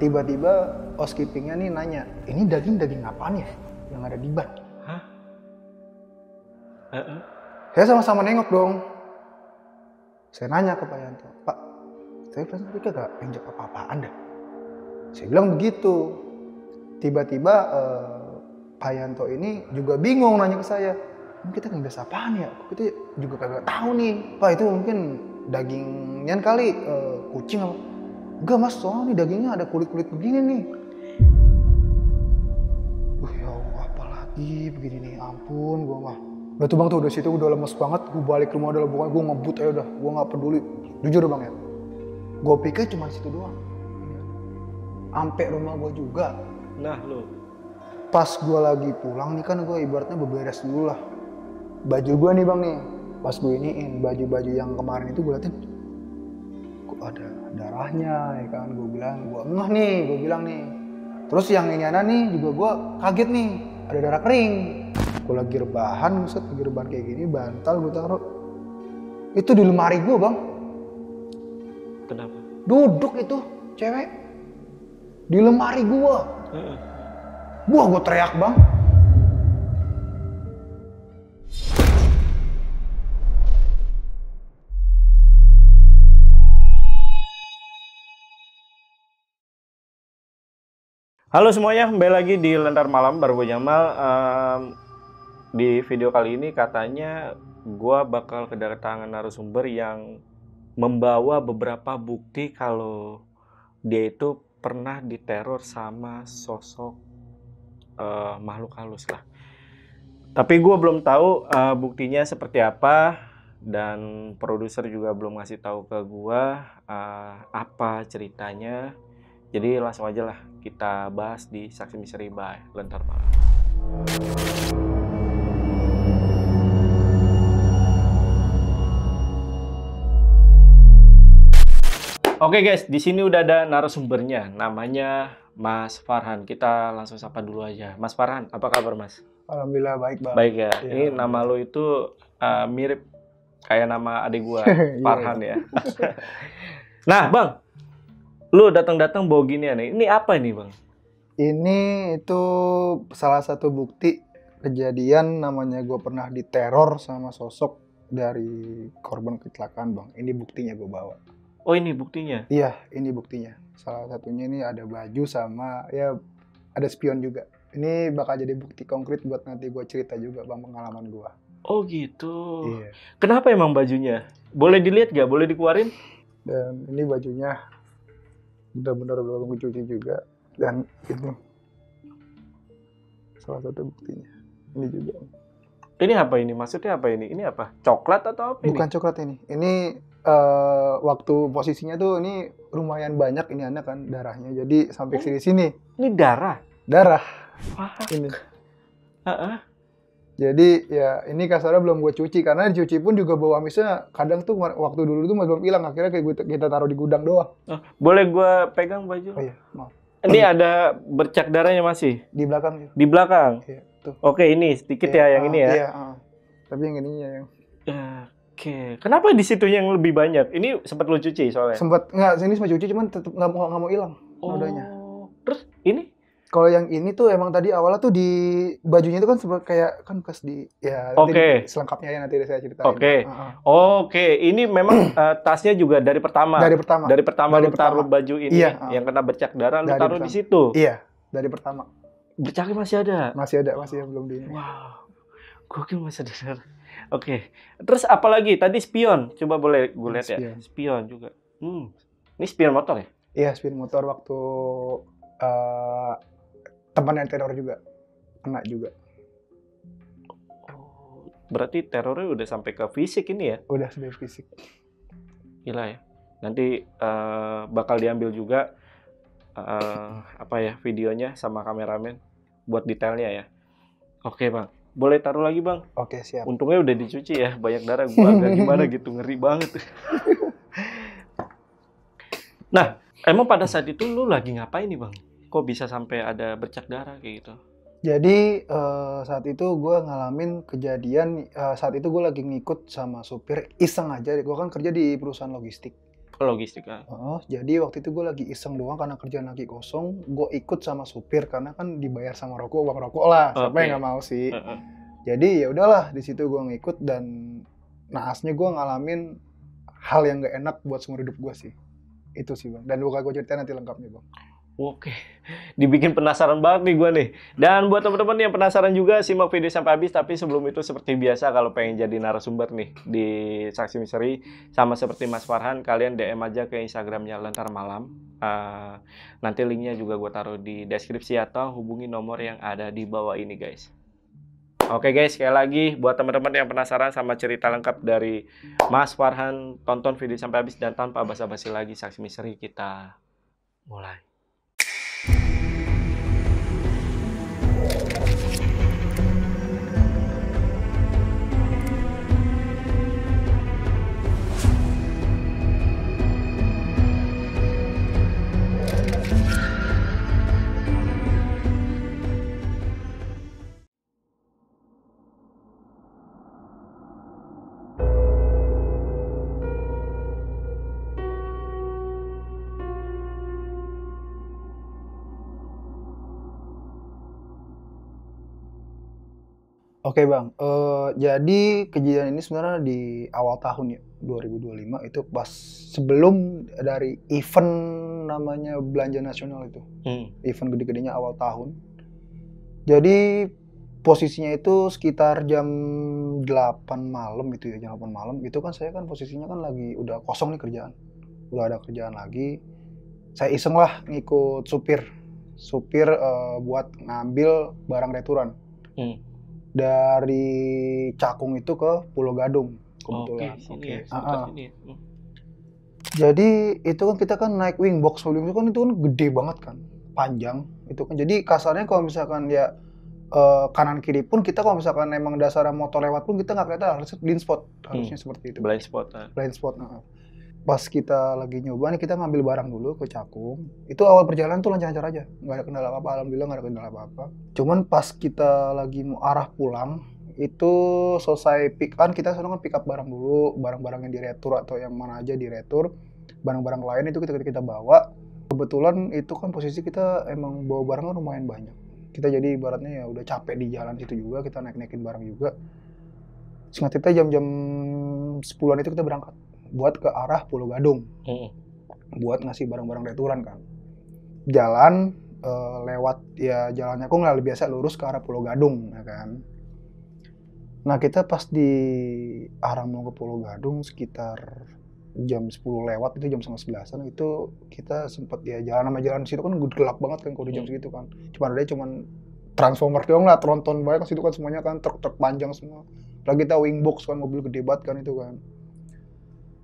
Tiba-tiba housekeepingnya nih nanya, ini daging apaan ya yang ada di ban? Hah? Saya sama-sama nengok dong. Saya nanya ke Pak Yanto, Pak, saya perasaan tadi gak injak apa-apaan dah. Saya bilang begitu. Tiba-tiba Pak Yanto ini juga bingung nanya ke saya, kita ngegas apaan ya? Kita juga kagak tahu nih. Pak, itu mungkin dagingnya kali kucing apa? Enggak mas, soalnya nih dagingnya ada kulit-kulit begini nih. Ya Allah, apalagi begini nih, ampun gue mah. Udah tuh bang tuh, udah situ udah lemes banget, gue balik ke rumah udah pokoknya gue ngebut aja udah, gue gak peduli. Jujur bang ya, gue pikir cuma situ doang. Sampai rumah gue juga. Nah lo. Pas gue lagi pulang nih kan gue ibaratnya beberes dulu lah. Baju gue nih bang nih, pas gue iniin baju-baju yang kemarin itu gue liatin, kok ada darahnya ya kan, gue ngeh nih, gue bilang nih. Terus yang ini nih juga gue kaget nih, ada darah kering. Gue lagi rebahan, kayak gini, bantal gue taruh. Itu di lemari gue bang. Kenapa? Duduk itu cewek di lemari gue. Wah, gue teriak bang. Halo semuanya, kembali lagi di Lentar Malam baru gue Jamal. Di video kali ini katanya gue bakal kedatangan narasumber yang membawa beberapa bukti kalau dia itu pernah diteror sama sosok makhluk halus lah. Tapi gue belum tahu buktinya seperti apa, dan produser juga belum ngasih tahu ke gue apa ceritanya. Jadi langsung aja lah kita bahas di Saksi Misteri by Lentar Malam. Oke guys, di sini udah ada narasumbernya, namanya Mas Farhan. Kita langsung sapa dulu aja. Mas Farhan, apa kabar Mas? Alhamdulillah baik bang. Baik ya. Ini nama lo itu mirip kayak nama adik gua, Farhan ya. Nah bang, lu datang-datang bawa ginian nih. Ini apa ini bang? Ini itu salah satu bukti kejadian namanya gue pernah diteror sama sosok dari korban kecelakaan bang. Ini buktinya gue bawa. Oh ini buktinya? Iya, ini buktinya. Salah satunya ini ada baju sama ya ada spion juga. Ini bakal jadi bukti konkret buat nanti gue cerita juga bang pengalaman gue. Oh gitu. Iya. Kenapa emang bajunya? Boleh dilihat gak? Boleh dikeluarin? Dan ini bajunya benar-benar belum cuci juga, dan itu salah satu buktinya. Ini juga. Ini apa ini? Maksudnya apa ini? Ini apa? Coklat atau apa ini? Bukan coklat ini. Ini waktu posisinya tuh ini lumayan banyak ini anak kan darahnya. Jadi sampai sini. Ini darah. Darah. Wah. Ini. Jadi ya ini kasarnya belum gue cuci karena dicuci pun juga bau amisnya kadang tuh waktu dulu tuh belum hilang, akhirnya kayak kita taruh di gudang doang. Boleh gue pegang baju? Oh iya, maaf. Ini ada bercak darahnya masih? Di belakang. Di belakang? Iya, tuh. Oke, ini sedikit ya yang ini ya? Iya, tapi yang ininya yang... Oke, kenapa di situ yang lebih banyak? Ini sempat lo cuci soalnya? Sempat, ini sempat cuci cuman tetap nggak mau hilang nodanya. Terus ini? Kalau yang ini tuh emang tadi awalnya tuh di bajunya itu kan seperti kayak kan bekas di ya nanti selengkapnya ya nanti saya ceritain. Oke, ini memang tasnya juga dari pertama. Dari pertama lu taruh baju ini yang kena bercak darah lu taruh di situ. Iya, dari pertama. Bercaknya masih ada? Masih ada, masih belum di ini. Wow. Gokil masih ada. Oke. Terus apa lagi? Tadi spion. Coba boleh gue lihat ya. Spion juga. Ini spion motor ya? Iya, spion motor waktu teman yang teror juga kena juga. Oh, berarti terornya udah sampai ke fisik ini ya? Udah sampai fisik. Gila ya. Nanti bakal diambil juga videonya sama kameramen buat detailnya ya. Oke bang, boleh taruh lagi bang? Oke siap. Untungnya udah dicuci ya, banyak darah gua agak gimana gitu, ngeri banget. Nah, emang pada saat itu lu lagi ngapain nih bang? Kok bisa sampai ada bercak darah kayak gitu? Jadi saat itu gue ngalamin kejadian, saat itu gue lagi ngikut sama supir iseng aja, gue kan kerja di perusahaan logistik. Logistik. Jadi waktu itu gue lagi iseng doang karena kerjaan lagi kosong. Gue ikut sama supir karena kan dibayar sama rokok, uang rokok lah. Siapa yang nggak mau sih? Jadi ya udahlah, di situ gue ngikut dan naasnya gue ngalamin hal yang gak enak buat seumur hidup gue sih. Itu sih bang. Dan bakal gue ceritain nanti lengkapnya bang. Oke, dibikin penasaran banget nih gue nih. Dan buat teman-teman yang penasaran juga, simak video sampai habis. Tapi sebelum itu seperti biasa, kalau pengen jadi narasumber nih di Saksi Misteri, sama seperti Mas Farhan, kalian DM aja ke Instagramnya Lentar Malam. Nanti linknya juga gue taruh di deskripsi atau hubungi nomor yang ada di bawah ini guys. Oke guys, sekali lagi buat teman-teman yang penasaran sama cerita lengkap dari Mas Farhan, tonton video sampai habis dan tanpa basa-basi lagi, Saksi Misteri kita mulai. Oke bang, jadi kejadian ini sebenarnya di awal tahun ya, 2025 itu pas sebelum dari event namanya Belanja Nasional itu. Event gede-gedenya awal tahun. Jadi posisinya itu sekitar jam 8 malam itu ya, jam 8 malam. Itu kan saya kan posisinya kan lagi udah kosong nih kerjaan. Udah ada kerjaan lagi. Saya iseng lah ngikut supir buat ngambil barang returan. Dari Cakung itu ke Pulau Gadung kebetulan. Oke. Jadi itu kan kita kan naik wingbox, itu kan gede banget kan, panjang itu kan. Jadi kasarnya kalau misalkan ya kanan kiri pun kita kalau misalkan emang dasar motor lewat pun kita nggak kelihatan, harusnya blind spot, harusnya seperti itu. Blind spot. Pas kita lagi nyoba nih, kita ngambil barang dulu ke Cakung. Itu awal perjalanan tuh lancar-lancar aja, nggak ada kendala apa-apa, alhamdulillah nggak ada kendala apa-apa. Cuman pas kita lagi mau arah pulang, itu selesai kita sekarang kan pick up barang dulu, barang-barang yang diretur atau yang mana aja diretur, barang-barang lain itu kita bawa. Kebetulan itu kan posisi kita emang bawa barangnya lumayan banyak. Kita jadi ibaratnya ya udah capek di jalan situ juga, kita naik-naikin barang juga. Singkat cerita jam-jam 10-an itu kita berangkat buat ke arah Pulau Gadung, buat ngasih barang-barang returan kan. Jalan lewat ya jalannya aku nggak biasa lurus ke arah Pulau Gadung ya kan. Nah kita pas di arah mau ke Pulau Gadung sekitar jam 10 lewat, itu jam 10:30 itu kita sempat ya jalan sama jalan situ kan gelap banget kan kalau di jam segitu kan. Cuman transformer doang lah, tronton banyak situ kan, semuanya kan truk-truk panjang semua. Lagi kita wingbox kan, mobil gede banget kan itu kan.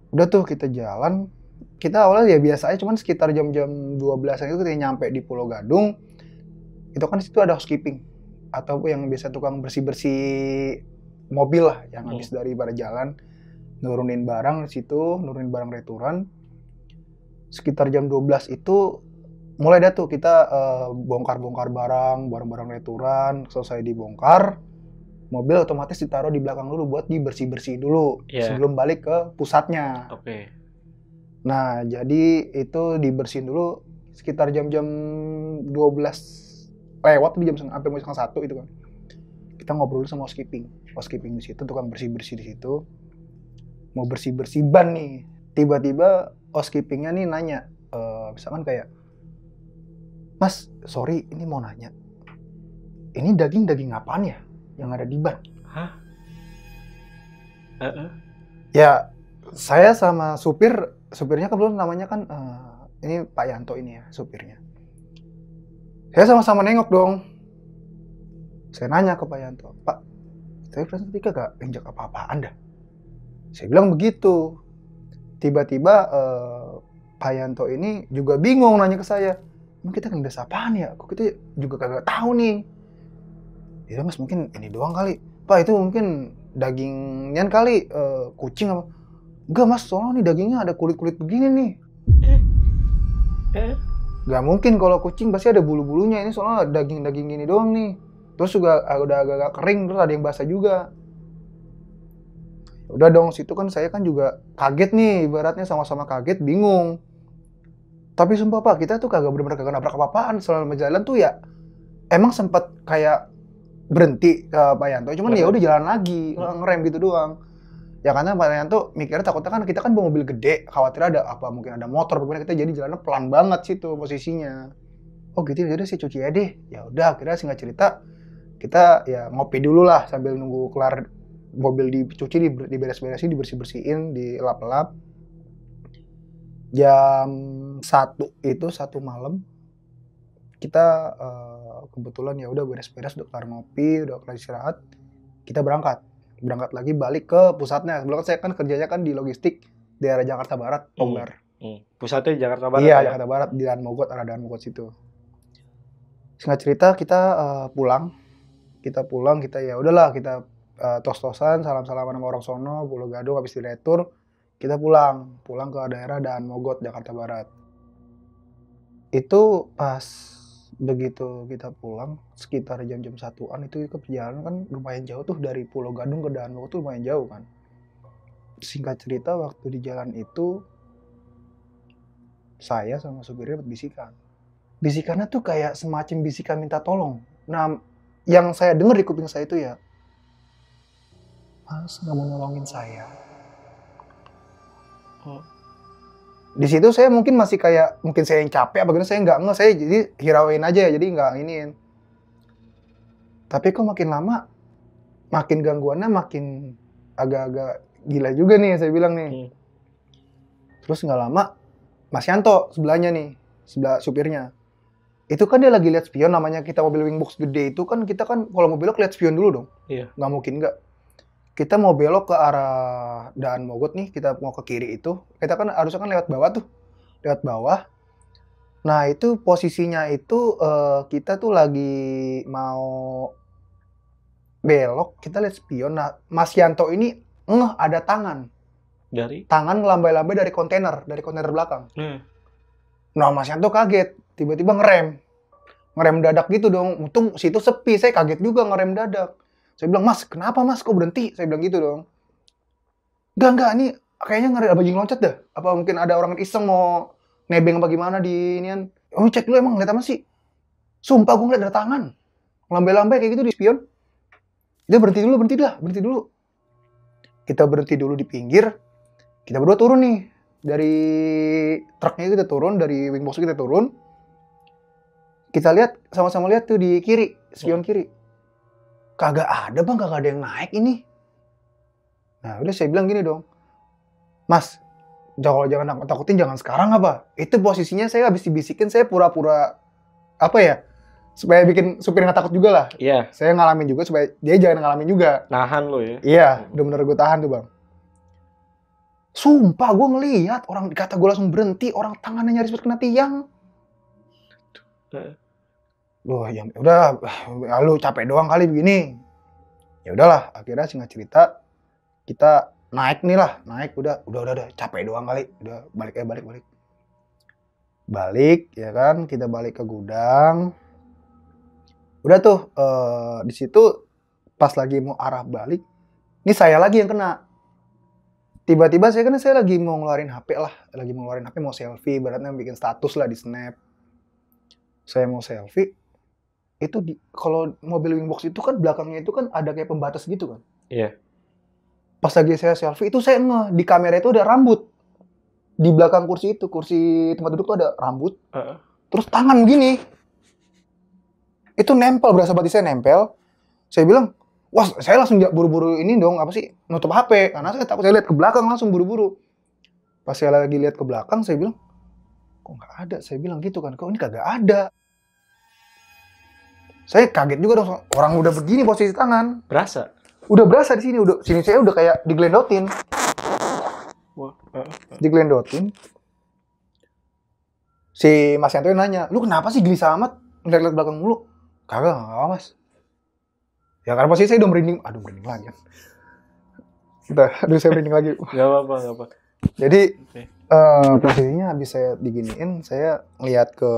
Udah tuh kita jalan, kita awalnya ya biasa aja, cuman sekitar jam-jam 12-an itu kita nyampe di Pulau Gadung. Itu kan di situ ada housekeeping atau yang biasa tukang bersih-bersih mobil lah yang habis dari pada jalan, nurunin barang di situ, nurunin barang returan. Sekitar jam 12 itu mulai dah tuh kita bongkar-bongkar barang-barang returan. Selesai dibongkar, mobil otomatis ditaruh di belakang dulu buat dibersih-bersih dulu sebelum balik ke pusatnya. Nah, jadi itu dibersihin dulu sekitar jam-jam 12 lewat, di jam hampir mau 1 itu kan. Kita ngobrol dulu sama housekeeping di situ, tukang bersih-bersih di situ. Mau bersih-bersih ban nih. Tiba-tiba housekeepingnya nih nanya, misalkan kayak, "Mas, sorry, ini mau nanya. Ini daging apaan ya yang ada di ban?" Hah? Ya, saya sama supirnya kebetulan namanya kan, ini Pak Yanto ini ya, supirnya. Saya sama-sama nengok dong. Saya nanya ke Pak Yanto, "Pak, saya perasaan tadi gak injak apa-apaan dah." Saya bilang begitu. Tiba-tiba Pak Yanto ini juga bingung nanya ke saya, "Emang kita kena desa apaan ya? Kok kita juga kagak tahu nih." "Ya Mas, mungkin ini doang kali." "Pak, itu mungkin dagingan kali, kucing apa?" "Enggak Mas, soalnya nih dagingnya ada kulit-kulit begini nih." Gak mungkin, kalau kucing pasti ada bulu-bulunya, ini soalnya daging-daging gini doang nih. Terus juga udah agak-agak kering, terus ada yang basah juga. Udah dong, situ kan saya kan juga kaget nih, ibaratnya sama-sama kaget, bingung. Tapi sumpah Pak, kita tuh bener-bener kagak nabrak apa-apaan selama jalan tuh ya. Emang sempat kayak berhenti ke Pak Yanto, cuman ya udah jalan lagi, ngerem gitu doang. Ya karena Pak Yanto mikirnya takutnya kan kita kan bawa mobil gede, khawatir ada apa, mungkin ada motor, bagaimana kita jadi jalannya pelan banget situ posisinya. Oh gitu, jadi sih cuci aja deh. Ya udah, akhirnya singkat cerita kita ya ngopi dulu lah sambil nunggu kelar mobil dicuci, diberes-beresin, dibersih-bersihin, dilap-lap. Jam 1 itu, 1 malam, kita kebetulan ya udah beres-beres, udah kelar ngopi, udah kelar istirahat, kita berangkat lagi balik ke pusatnya. Sebelumnya saya kan kerjanya kan di logistik daerah Jakarta Barat, Pombar. Pusatnya di Jakarta Barat? Iya, ya? Jakarta Barat, di Daan Mogot, arah Daan Mogot situ. Singkat cerita kita pulang, kita ya udahlah, kita tos-tosan, salam-salaman sama orang sono, Pulau Gadung, habis diretur, kita pulang ke daerah Daan Mogot, Jakarta Barat. Itu pas begitu kita pulang, sekitar jam-jam 1-an itu perjalanan kan lumayan jauh tuh, dari Pulau Gadung ke Daan Mogot tuh lumayan jauh kan. Singkat cerita waktu di jalan itu, saya sama supirnya dapat bisikan. Bisikannya tuh kayak semacam bisikan minta tolong. Nah, yang saya dengar di kuping saya itu ya, Mas nggak mau nolongin saya. Di situ saya mungkin masih kayak, mungkin saya yang capek, apa gitu, saya nggak saya jadi hirauin aja ya, jadi nggak iniin. Tapi kok makin lama, makin gangguannya makin agak-agak gila juga nih, saya bilang nih. Terus nggak lama, Mas Yanto sebelahnya nih, sebelah supirnya. Itu kan dia lagi lihat spion, namanya kita mobil wingbox gede itu kan, kita kan kalau mau belok lihat spion dulu dong. Iya. Nggak mungkin nggak. Kita mau belok ke arah Daan Mogot nih, kita mau ke kiri itu, kita kan harusnya kan lewat bawah tuh. Lewat bawah. Nah itu posisinya itu kita tuh lagi mau belok, kita lihat spion. Nah Mas Yanto ini ada tangan. Tangan ngelambai-lambai dari kontainer belakang. Nah Mas Yanto kaget, tiba-tiba ngerem dadak gitu dong. Untung situ sepi, saya kaget juga ngerem dadak. Saya bilang, Mas kenapa Mas, kok berhenti? Saya bilang gitu dong. Enggak, ini kayaknya ngerem bajing loncat dah. Apa mungkin ada orang iseng mau nebeng apa gimana di inian. Oh cek dulu, emang ngeliat apa sih? Sumpah gue ngeliat ada tangan. Lambai-lambai kayak gitu di spion. Dia berhenti dulu. Kita berhenti dulu di pinggir. Kita berdua turun nih. Dari truknya kita turun, dari wingbox kita turun. Kita lihat, sama-sama lihat tuh di kiri, spion kiri. Kagak ada bang, kagak ada yang naik ini. Nah udah saya bilang gini dong. Mas, jangan takutin, jangan sekarang apa. Itu posisinya saya habis dibisikin, saya pura-pura apa ya, supaya bikin supir nggak takut juga lah. Iya. Saya ngalamin juga supaya dia jangan ngalamin juga. Nahan lo ya? Iya, bener-bener gue tahan tuh bang. Sumpah gue ngelihat orang, kata gue langsung berhenti, orang tangannya nyaris kena tiang. Loh, ya udah, lu capek doang kali begini. Ya udahlah, akhirnya singkat cerita kita naik udah capek doang kali, udah balik ya kan, kita balik ke gudang. Udah tuh di situ pas lagi mau arah balik, ini saya lagi yang kena. Tiba-tiba saya lagi mau ngeluarin HP, mau selfie, ibaratnya bikin status lah di Snap. Saya mau selfie. Itu kalau mobil wingbox itu kan belakangnya itu kan ada kayak pembatas gitu kan. Iya. Pas lagi saya selfie itu saya di kamera itu ada rambut. Di belakang kursi tempat duduk tuh ada rambut. Terus tangan gini. Itu nempel, berasa banget saya nempel. Saya bilang, wah saya langsung buru-buru ini dong, apa sih, nutup HP. Karena saya takut, saya lihat ke belakang langsung buru-buru. Pas saya lagi lihat ke belakang, saya bilang, kok nggak ada? Saya bilang gitu kan, kok ini kagak ada. Saya kaget juga dong, orang udah begini posisi tangan. Berasa? Udah berasa di sini, sini saya udah kayak diglendotin. Diglendotin. Si Mas Yanto nanya, lu kenapa sih gelisah amat? Ngeliat belakang mulu. Kagak, nggak apa Mas. Ya karena posisi saya udah merinding. Aduh, merinding lagi. Saya merinding lagi. Gak apa-apa. Jadi, posisinya habis saya diginiin, saya ngeliat ke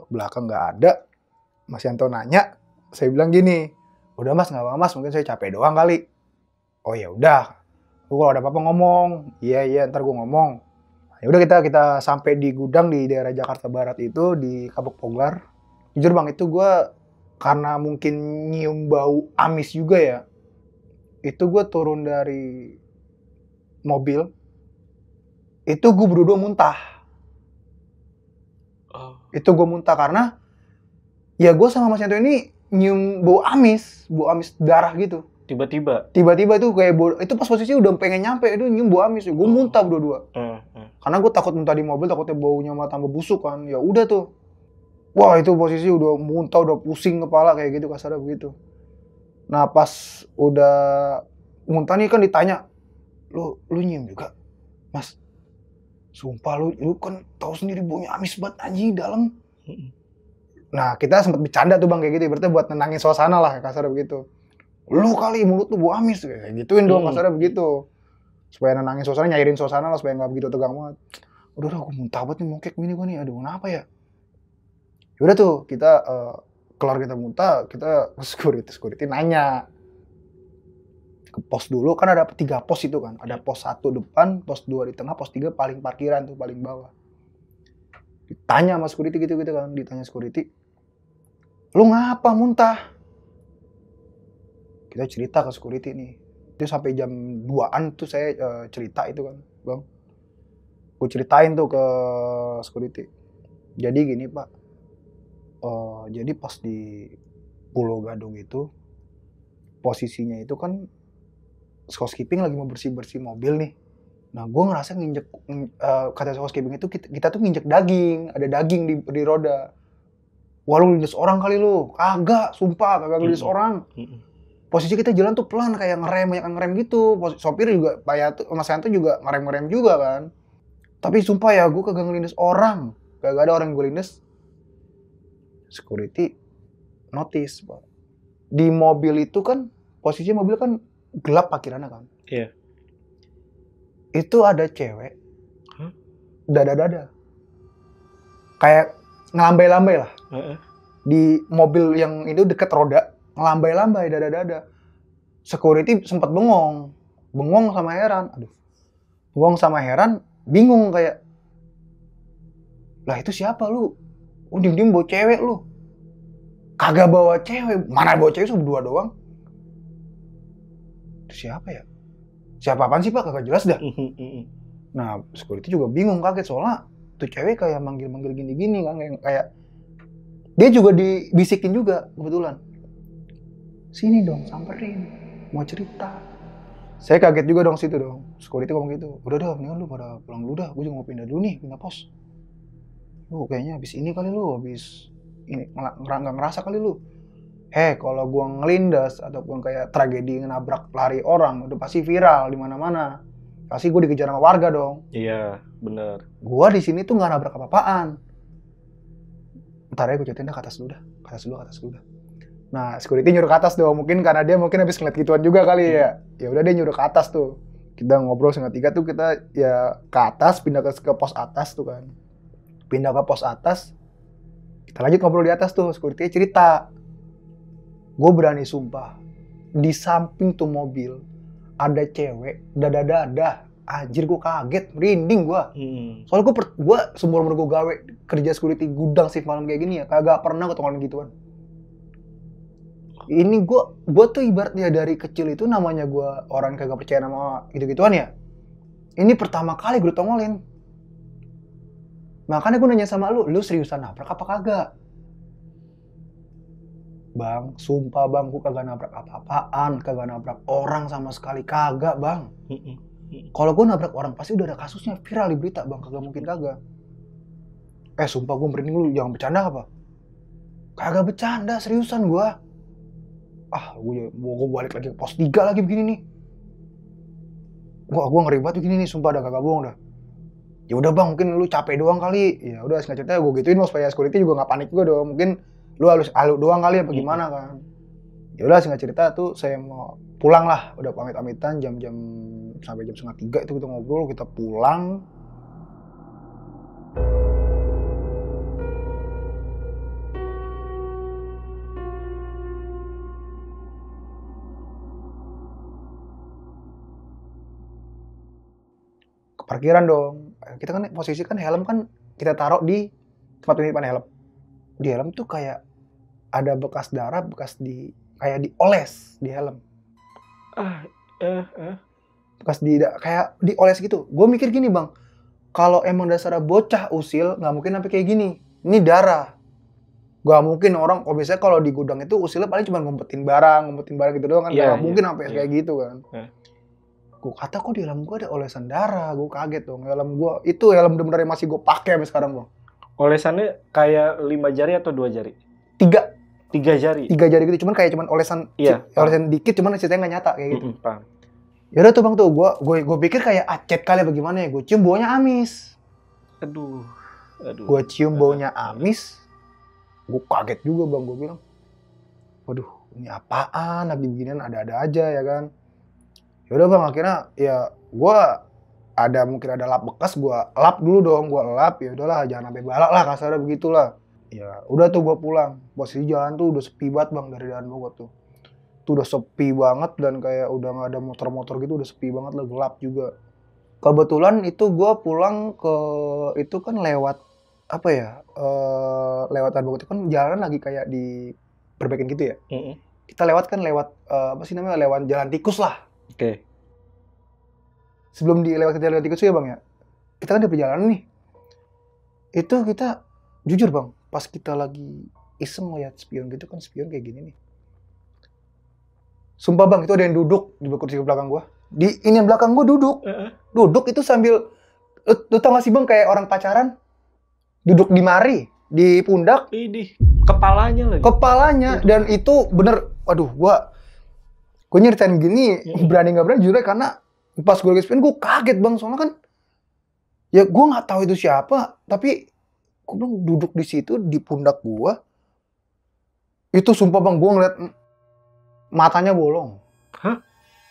belakang nggak ada. Mas Yanto nanya, saya bilang gini, udah Mas, nggak apa-apa Mas, mungkin saya capek doang kali. Oh ya udah Lu kalau ada apa-apa ngomong. Iya, ntar gue ngomong. Ya udah kita sampai di gudang di daerah Jakarta Barat itu di Kapuk Poglar. Jujur bang, itu gue karena mungkin nyium bau amis juga ya. Itu gue turun dari mobil. Itu gue berdua muntah. Itu gue muntah karena ya gue sama Mas Yanto ini nyium bau amis darah gitu. Tiba-tiba itu kayak itu pas posisi udah pengen nyampe itu nyium bau amis, gue muntah berdua. Karena gue takut muntah di mobil, takutnya baunya malah tambah busuk kan. Ya udah tuh. Wah, itu posisi udah muntah, udah pusing kepala kayak gitu, kasarnya begitu. Nah, pas udah muntah nih kan ditanya, "Lu nyium juga, Mas?" Sumpah lu kan tahu sendiri baunya amis banget anjing dalam. Nah, kita sempat bercanda tuh bang kayak gitu, berarti buat nenangin suasana lah kasarnya begitu. Lu kali mulut lu bau amis kayak gituin dong kasarnya begitu. Supaya nenangin suasana, nyairin suasana lah supaya nggak begitu tegang banget. Udah gue muntah banget nih mokek gini gue nih, aduh kenapa ya? Udah tuh kita kelar kita muntah, kita security nanya ke pos dulu, kan ada 3 pos itu kan, ada pos 1 depan, pos 2 di tengah, pos 3 paling parkiran tuh paling bawah. Ditanya sama security gitu kan, ditanya security, "Lu ngapa muntah?" Kita cerita ke security nih. Itu sampai jam 2-an tuh saya cerita itu kan, Bang. Gue ceritain tuh ke security. Jadi gini, Pak. Jadi pas di Pulau Gadung itu, posisinya itu kan housekeeping lagi mau bersih-bersih mobil nih. Nah, gue ngerasa nginjek, kata housekeeping itu kita tuh nginjek daging, ada daging di roda. Wah, lu lindas orang kali lu. Kagak, sumpah kagak lindas orang. Posisi kita jalan tuh pelan kayak ngerem gitu. Sopir juga, Mas Yanto juga ngerem juga kan. Tapi sumpah ya, gue kagak ngelindas orang. Kagak ada orang yang gue lindas. Security notice, Pak. Di mobil itu kan, posisi mobil kan gelap parkirannya kan. Iya. Itu ada cewek. Dada-dada. Kayak ngelambai-lambai lah. Di mobil yang itu deket roda, ngelambai-lambai dada-dada. Security sempat bengong sama heran. Bengong sama heran, bingung kayak, lah itu siapa lu? Diem-diem bawa cewek lu. Kagak bawa cewek, mana bawa cewek berdua doang. Itu siapa ya? Siapa apaan sih Pak? Kagak jelas dah. Nah, security juga bingung, kaget soalnya tuh cewek kayak manggil-manggil gini-gini kan, kayak dia juga dibisikin juga kebetulan. "Sini dong, samperin, mau cerita." Saya kaget juga dong situ dong. Security ngomong gitu. "Udah dah, mendingan lu pada pulang dulu dah. Gue juga mau pindah dulu nih, pindah pos. Lu kayaknya habis ini kali lu, habis ini nggak ngerasa kali lu. Kalau gua ngelindas ataupun kayak tragedi nabrak lari orang, udah pasti viral di mana-mana. Pasti gue dikejar sama warga dong." Iya, bener. Gua di sini tuh nggak nabrak apa-apaan. Ntar aja gue ceritain dah ke atas dulu dah. Nah, security nyuruh ke atas dong. Mungkin karena dia habis ngeliat gituan juga kali ya. Ya udah dia nyuruh ke atas tuh. Kita ngobrol setengah 3 tuh, kita ya ke atas, pindah ke pos atas tuh kan. Pindah ke pos atas, kita lanjut ngobrol di atas tuh. Security cerita. Gue berani sumpah, di samping tuh mobil ada cewek dada-dada. Anjir, gue kaget, merinding gue. Soalnya gue seumur-umur gue gawe kerja security gudang shift malam kayak gini ya, kagak pernah ketemu gituan. Ini gue tuh ibaratnya dari kecil itu, namanya gue orang kagak percaya sama gitu-gituan ya. Ini pertama kali gue tongolin. Makanya gue nanya sama lu seriusan nabrak apa kagak? Bang, sumpah bang, gue kagak nabrak apa-apaan, kagak nabrak orang sama sekali, kagak bang. Kalau gue nabrak orang pasti udah ada kasusnya viral di berita bang, kagak mungkin kagak. Sumpah gue merinding, lu jangan bercanda apa? Kagak bercanda, seriusan gue. Gue balik lagi ke pos 3 lagi begini nih. Gue ngeri banget begini nih, sumpah dah kagak bohong dah. Ya udah bang, mungkin lu capek doang kali. Ya udah, singkat cerita gue gituin lo supaya security juga nggak panik juga dong. Mungkin lu halus doang kali apa gimana kan. Ya udah, singkat cerita tuh saya mau pulang lah, udah pamit-pamitan jam sampai jam 2:30 itu kita ngobrol, kita pulang. parkiran dong. Kita kan posisi kan helm kan kita taruh di tempat penitipan helm. Di helm tuh kayak ada bekas darah, bekas kayak dioles di helm. Bekas kayak dioles gitu. Gue mikir gini bang, kalau emang dasarnya bocah usil, nggak mungkin sampai kayak gini. Ini darah. Gak mungkin orang, biasanya kalau di gudang itu usilnya paling cuma ngumpetin barang gitu doang kan. Gak mungkin sampai kayak gitu kan. Gue kata kok di helm gue ada olesan darah. Gue kaget dong. Helm gue, itu helm bener-bener masih gue pakai sampai sekarang bang. Olesannya kayak 5 jari atau 2 jari? 3 jari? 3 jari gitu, cuman kayak cuman olesan, olesan dikit, cuman ceritanya gak nyata kayak gitu. Paham. Yaudah tuh bang tuh, gue pikir kayak acet kali bagaimana ya. Gue cium baunya amis. Aduh. Gue cium baunya amis. Gue kaget juga bang, gue bilang, waduh ini apaan, lagi beginian ada-ada aja ya kan. Yaudah bang, akhirnya ya gue mungkin ada lap bekas, gue lap dulu dong, gue lap, ya udahlah jangan sampai balak lah kasarnya begitulah. Ya udah tuh gue pulang, posisi jalan tuh udah sepi banget bang dari Daan Mogot tuh. Tuh udah sepi banget dan kayak udah nggak ada motor-motor gitu, udah sepi banget lah, gelap juga. Kebetulan itu gue pulang ke itu kan lewat apa ya, lewat Daan Mogot itu kan jalan lagi kayak diperbaikin gitu ya. Kita lewat kan lewat apa sih namanya, lewat jalan tikus lah. Oke. Sebelum dilewati jalan tikus ya bang ya, kita kan di perjalanan nih. Itu kita jujur bang, pas kita lagi iseng lihat spion gitu kan, spion kayak gini nih. Sumpah bang, itu ada yang duduk di kursi belakang gua. Di ini belakang gua duduk. Duduk itu sambil, lu tau gak sih bang kayak orang pacaran? Duduk di mari, di pundak. Ini kepalanya lagi. Kepalanya, dan itu bener, waduh gue nyeritain gini, berani gak berani jujur karena pas gue lagi spion gue kaget bang, soalnya kan ya gue nggak tahu itu siapa, tapi gue bilang duduk di situ di pundak gue. Itu sumpah bang, gue ngeliat matanya bolong. Hah?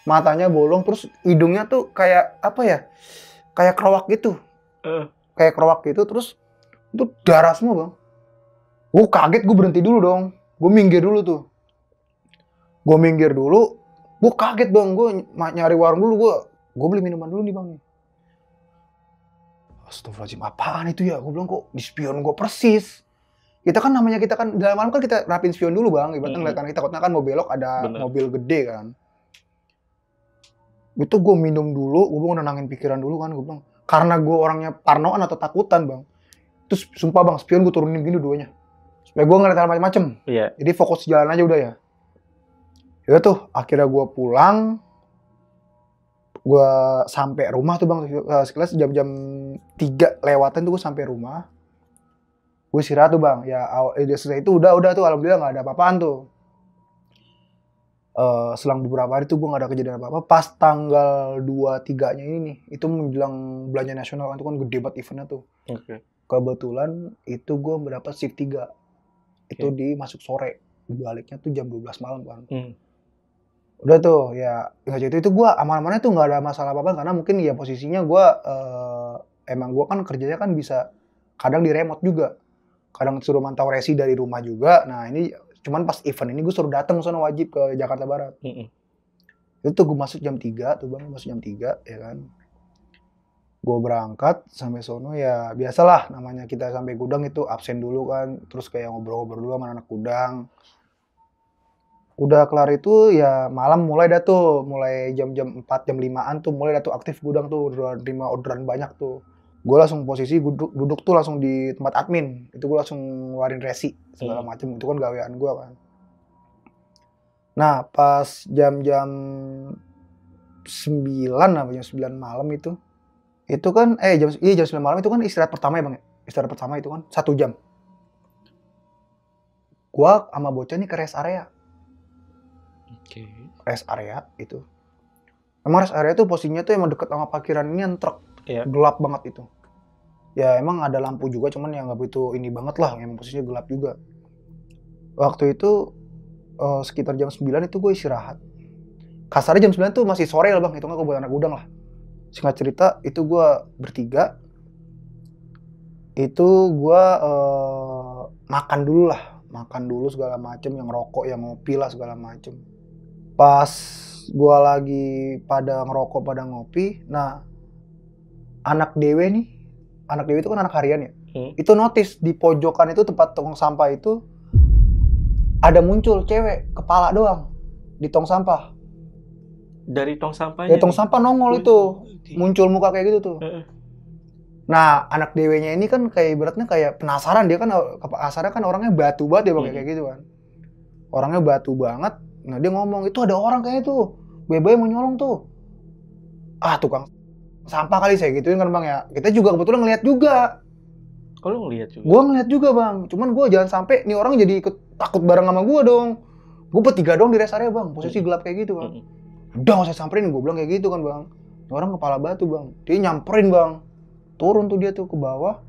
Matanya bolong, terus hidungnya tuh kayak apa ya, kayak kerowak gitu. Kayak kerowak gitu, terus itu darah semua bang. Gue kaget, gue berhenti dulu dong. Gue minggir dulu tuh. Gue kaget bang, gue nyari warung dulu, gue beli minuman dulu nih bang. Astagfirullahaladzim, apaan itu ya? Gue bilang kok di spion gue persis. Kita kan dalam malam kan kita rapin spion dulu bang. Ibaratnya ngeliat kita takutnya kan mau belok ada mobil gede kan. Itu gue minum dulu, gue nenangin pikiran dulu kan. Gue bilang, karena gue orangnya parnoan atau takutan bang. Terus sumpah bang, spion gue turunin gini duanya. Supaya gue ngeliat hal macem-macem. Iya. Jadi fokus jalan aja udah ya. Ya tuh, akhirnya gue pulang. Gue sampai rumah tuh bang, sekilas jam-jam 3 lewatan tuh gue sampai rumah. Gue istirahat tuh bang, ya selesai itu udah tuh alhamdulillah nggak ada apa-apaan tuh. Selang beberapa hari tuh gue nggak ada kejadian apa-apa. Pas tanggal 2-3-nya ini nih, itu menjelang belanja nasional kan, itu kan gede banget eventnya tuh. Kebetulan itu gue mendapat shift 3. Itu di masuk sore, baliknya tuh jam 12 malam kan. Udah tuh ya nggak jadi itu gue aman-amannya tuh nggak ada masalah apa-apa, karena mungkin ya posisinya gue emang gue kan kerjanya kan bisa kadang di remote juga, kadang suruh mantau resi dari rumah juga. Nah ini cuman pas event ini gue suruh datang sana wajib ke Jakarta Barat. Itu gue masuk jam 3 tuh bang, masuk jam 3 ya kan. Gue berangkat sampai sono ya biasalah, namanya kita sampai gudang itu absen dulu kan, terus kayak ngobrol-ngobrol dulu sama anak gudang. Udah kelar itu ya malam mulai jam-jam 4 jam 5-an tuh mulai tuh aktif gudang tuh, udah terima orderan banyak tuh. Gue langsung posisi duduk tuh langsung di tempat admin. Itu gue langsung ngeluarin resi segala macem, itu kan gawean gue kan. Nah pas jam-jam 9 malam itu kan jam 9 malam itu kan istirahat pertama ya bang ya. Istirahat pertama itu kan 1 jam. Gue sama bocah nih ke rest area. Rest area itu. Emang rest area itu posisinya tuh emang deket sama parkiran ini yang truk. Gelap banget itu. Ya emang ada lampu juga, cuman ya nggak begitu ini banget lah, emang posisinya gelap juga. Waktu itu sekitar jam 9 itu gue istirahat. Kasarnya jam 9 tuh masih sore lah bang, itu nggak buat anak gudang lah. Singkat cerita itu gue bertiga. Itu gue makan dulu segala macem, yang rokok, yang ngopi lah segala macem. Pas gue lagi pada ngerokok, pada ngopi, nah anak dewe nih, anak dewe itu kan anak harian ya. Itu notice di pojokan itu tempat tong sampah itu ada muncul cewek kepala doang di tong sampah. Dari tong sampahnya. Dari tong sampah nongol itu, muncul muka kayak gitu tuh. Nah, anak dewenya ini kan kayak ibaratnya kayak penasaran, dia kan asalnya kan orangnya batu banget dia kayak gitu kan. Orangnya batu banget. Nah, dia ngomong, "Itu ada orang kayaknya tuh. Bebe mau nyolong tuh." Ah, tukang sampah kali saya gituin kan, Bang ya. Kita juga kebetulan ngeliat juga. Oh, lu ngeliat juga? Gua ngeliat juga, Bang. Cuman gua jangan sampai nih orang jadi ikut takut bareng sama gua dong. Gua bertiga dong di rest area, Bang. Posisi gelap kayak gitu, Bang. Udah nggak usah samperin, gua bilang kayak gitu kan, Bang. Ini orang kepala batu, Bang. Dia nyamperin, Bang. Turun tuh dia tuh ke bawah.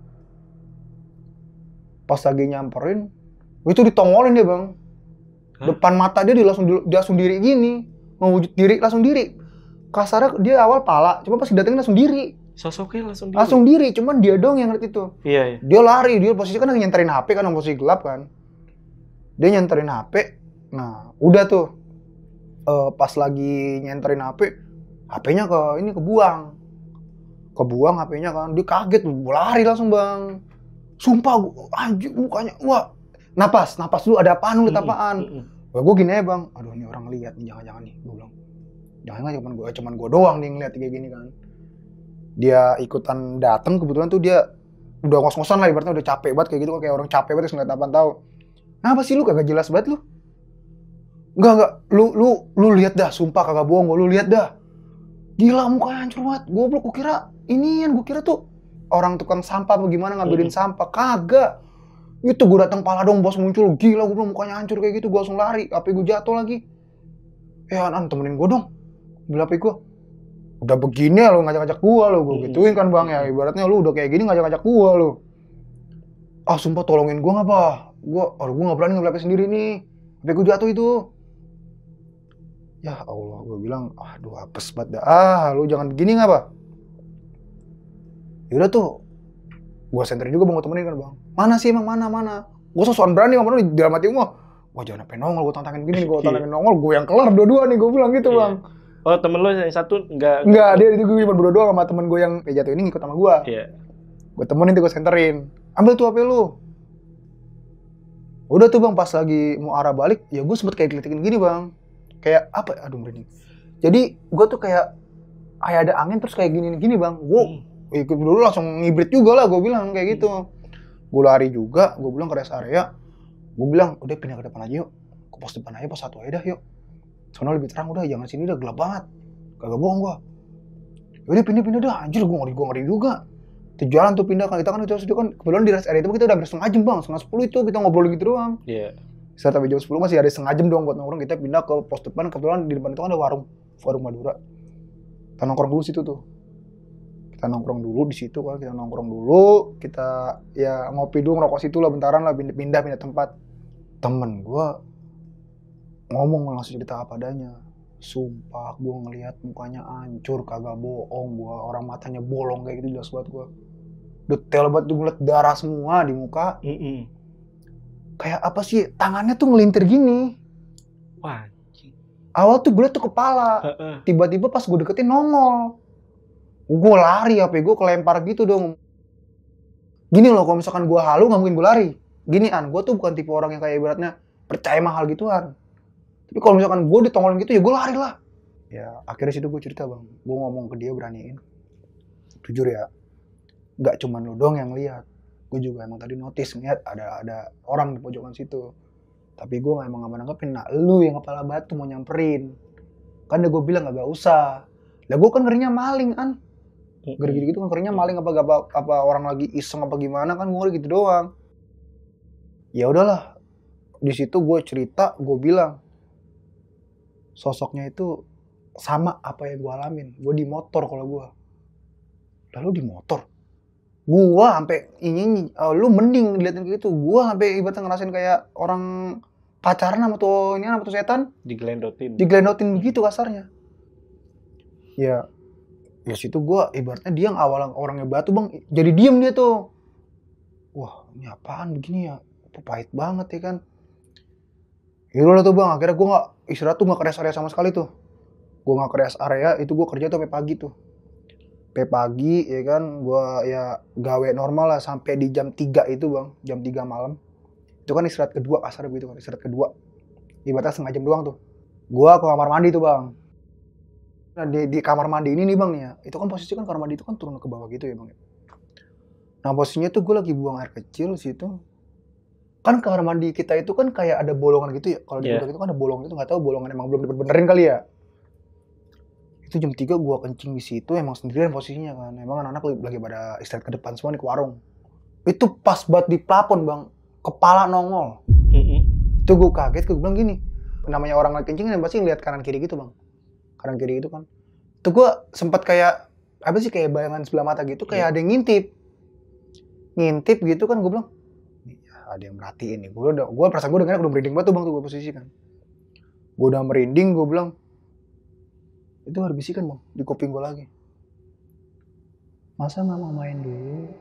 Pas lagi nyamperin, itu ditongolin dia, Bang. Depan mata dia langsung diri gini. Mewujud diri, langsung diri. Kasarnya dia awal pala, cuma pas datengin langsung diri. Sosoknya langsung diri? Langsung diri, cuman dia dong yang ngeliat itu. Iya. Dia lari, dia posisi kan lagi nyenterin HP kan, posisi gelap kan. Dia nyenterin HP, nah udah tuh. Pas lagi nyenterin HP, HP-nya kebuang HP-nya kan. Dia kaget, lari langsung, Bang. Sumpah, anjir mukanya, wah. Napas dulu, ada apaan lu, apaan? Gue gini aja, Bang. Aduh, ini orang lihat nih, jangan-jangan nih, gue bilang. Jangan cuman gue doang nih ngeliat kayak gini kan. Dia ikutan dateng, kebetulan tuh dia udah ngos-ngosan lah, ibaratnya udah capek banget kayak gitu, kayak orang capek banget ngeliat apaan tahu. Kenapa sih lu kagak jelas banget lu? Enggak, lu lihat dah, sumpah kagak bohong, lu lihat dah. Gila mukanya hancur banget. Goblok, gue kira tuh orang tukang sampah apa gimana ngambilin sampah, kagak. Itu gue datang pala dong bos muncul, gila gue bilang mukanya hancur kayak gitu, gue langsung lari, HP gue jatuh lagi. An temenin gue dong, bilang HP gue. Udah begini ya lu ngajak-ngajak gue gituin kan, Bang ya, ibaratnya lu udah kayak gini ngajak-ngajak gue lu. Ah sumpah tolongin gue nggak, Pak? Gue nggak berani ngambil HP sendiri nih, HP gue jatuh itu. Ya Allah, gue bilang, aduh apes banget dah, lu jangan begini nggak, Pak? Yaudah tuh, gue senterin juga, Bang, gue temenin kan, Bang. Mana sih emang, mana? Gue sosokan berani ngomong di dalam hati gue, wah jangan sampai nongol, gue tantangin gini, gue tantangin nongol, gue yang kelar dua-dua nih, gue bilang gitu, Bang. Oh, temen lu yang satu enggak, dia itu gue cuma berdua sama temen gue yang jatuh ini ngikut sama gue. Iya. Gue temenin tuh, gue senterin, ambil tuh HP lu. Udah tuh, Bang, pas lagi mau arah balik, ya gue sempet kayak gelitikin gini, Bang. Kayak apa? Aduh merinding. Jadi gue tuh kayak ada angin terus kayak gini, Bang. Gue ikut dulu langsung ngibrit juga lah, gue bilang kayak gitu. Gue lari juga, gue bilang ke rest area. Gue bilang, udah pindah ke depan aja yuk. Ke pos depan aja, pos 1 aja dah yuk. Soalnya lebih terang udah, jangan sini udah gelap banget. Kagak bohong gue. Udah pindah dah, anjir gue ngeri juga. Itu jalan tuh pindah kan, kita kan kebetulan di rest area itu kita udah hampir setengah jam, Bang. 9:30 itu kita ngobrolin gitu doang. Iya. Setelah sampai jam 10 masih ada setengah jam dong buat nongkrong. Kita pindah ke pos depan, kebetulan di depan itu kan ada warung Madura. Kita nongkrong dulu situ tuh. Kita nongkrong dulu di situ kan, kita ya ngopi dulu, ngerokok situ lah bentaran lah, pindah tempat. Temen gua ngomong langsung cerita apa adanya. Sumpah gua ngelihat mukanya hancur, kagak bohong gua, orang matanya bolong kayak gitu, jelas banget gua. Detail banget tuh, ngeliat darah semua di muka. Kayak apa sih, tangannya tuh ngelintir gini. Wah. Awal tuh gue liat tuh kepala, tiba-tiba pas gue deketin nongol. Gue lari, HP gue kelempar gitu dong. Gini loh, kalau misalkan gue halu gak mungkin gue lari. Gini gue tuh bukan tipe orang yang kayak ibaratnya percaya mahal gituan. Tapi kalau misalkan gue ditongolin gitu ya gue lari lah. Ya akhirnya situ gue cerita, Bang. Gue ngomong ke dia, beraniin. Jujur ya, gak cuman lu doang yang lihat. Gue juga emang tadi notice ngeliat ada orang di pojokan situ. Tapi gue emang gak menanggapin, nah lu yang kepala batu mau nyamperin. Kan udah gue bilang gak usah. Lah gue kan ngerinya maling kan. Gede-gede gitu kan ngerinya maling apa orang lagi iseng apa gimana kan, gue ngeri gitu doang. Ya udahlah. Di situ gue cerita, gue bilang sosoknya itu sama apa yang gue alamin. Gue di motor kalau gue. Lalu di motor. Gua sampai ini lu mending diliatin gitu. Gua sampai ibaratnya ngerasain kayak orang pacaran sama tuh setan, diglendotin begitu kasarnya. Ya situ gua ibaratnya dia yang awal orangnya batu, Bang, jadi diem dia tuh. Wah, ini apaan begini ya? Pahit banget ya kan. Yaudah tuh, Bang, akhirnya gua enggak istirahat tuh, enggak ke rest area sama sekali tuh. Gua enggak ke rest area, itu gua kerja tuh sampai pagi tuh. Sampai pagi ya kan, gua ya gawe normal lah sampai di jam 3 itu bang, jam 3 malam. Itu kan istirahat kedua kasar gitu kan, istirahat kedua. Ibaratnya setengah jam doang tuh. Gua ke kamar mandi tuh bang. Nah di kamar mandi ini nih bang nih ya, itu kan posisi kan kamar mandi itu kan turun ke bawah gitu ya bang. Nah posisinya tuh gue lagi buang air kecil situ. Kan kamar mandi kita itu kan kayak ada bolongan gitu ya. Kalau di gudang itu kan ada bolongan itu, nggak tahu bolongan emang belum dibenerin kali ya. Itu jam 3 gua kencing di situ emang sendirian posisinya kan. Emang anak-anak lagi pada istirahat ke depan semua nih ke warung. Itu pas banget di plafon bang, kepala nongol. Itu gue kaget, gue bilang gini, namanya orang lagi kencing pasti ngeliat kanan kiri gitu bang. Kanan kiri itu kan. Itu gue sempat kayak apa sih, kayak bayangan sebelah mata gitu, kayak ada yang ngintip gitu kan. Gue bilang ada yang merhatiin nih. Gue perasaan gue udah merinding banget tuh bang tuh gue posisi kan. Gue udah merinding, gue bilang itu ada bisikan bang di kuping gue lagi. Masa nggak mau main dulu?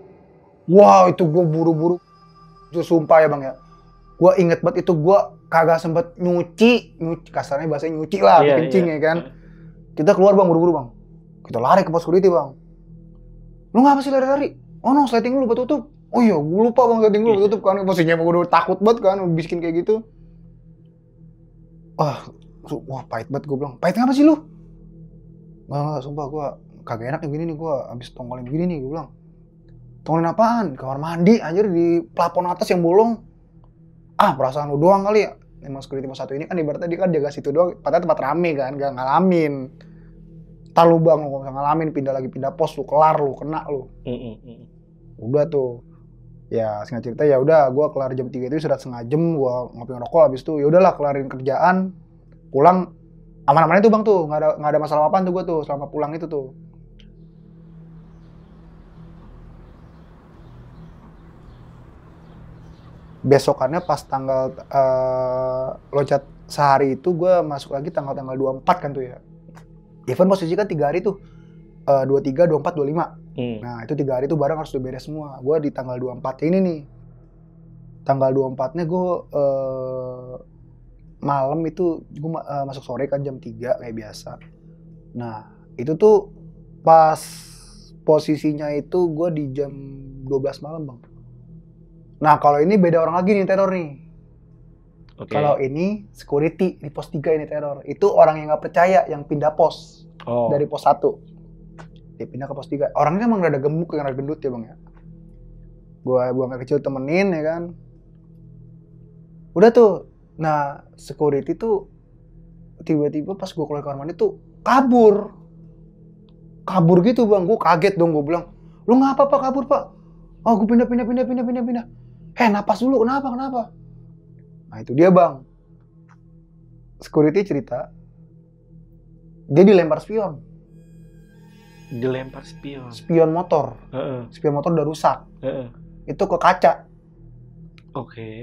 Wah itu gue buru-buru. Itu sumpah ya bang ya. Gue inget banget itu gue kagak sempet nyuci kasarnya bahasanya nyuci lah, kencing ya kan. Kita keluar bang buru-buru bang. Kita lari ke pos security bang. Lu ngapa sih lari-lari? Oh no, sliding lu buat tutup. Oh iya, gue lupa bang sliding lu tutup kan. Posisinya gue udah takut banget kan, bisikin kayak gitu. Wah pahit banget gue bilang. Pahit ngapa sih lu? Nggak, sumpah gue kagak enak yang gini nih, gue abis tongolin begini nih, gue bilang. Tongolin apaan? Kamar mandi anjir di plafon atas yang bolong. Perasaan lu doang kali ya. Emang security pos 1 ini kan ibaratnya dia kan jaga situ doang, padahal tempat rame kan, gak ngalamin. Entar lu bang, lu gak ngalamin, pindah pos lu, kelar lu, kena lu. Udah tuh. Ya singkat cerita ya udah, gue kelar jam 3 itu sudah setengah jam, gue ngopi ngerokok, habis itu ya udahlah kelarin kerjaan, pulang aman-aman itu bang tuh, nggak ada masalah apaan tuh gue tuh selama pulang itu tuh. Besokannya pas tanggal loncat sehari itu gue masuk lagi tanggal 24 kan tuh ya. Event posisi kan 3 hari tuh, 23, 24, 25. Nah itu 3 hari tuh barang harus udah beres semua. Gue di tanggal 24 ini nih, tanggal 24-nya gue malam itu gue masuk sore kan jam 3 kayak biasa. Nah itu tuh pas posisinya itu gue di jam 12 malam bang. Nah kalau ini beda orang lagi nih teror nih. Kalau ini security di pos 3 ini teror. Itu orang yang gak percaya yang pindah pos dari pos 1. Dia pindah ke pos 3. Orangnya emang rada gemuk, yang rada gendut ya bang ya. Gue buang air kecil temenin ya kan. Udah tuh. Nah security tuh tiba-tiba pas gue keluar kamar mandi tuh kabur gitu bang. Gue kaget dong, gue bilang, lu ngapa pak kabur pak? Oh gue pindah. Napas dulu, kenapa? Nah itu dia bang, security cerita dia dilempar spion motor. Spion motor udah rusak. Itu ke kaca.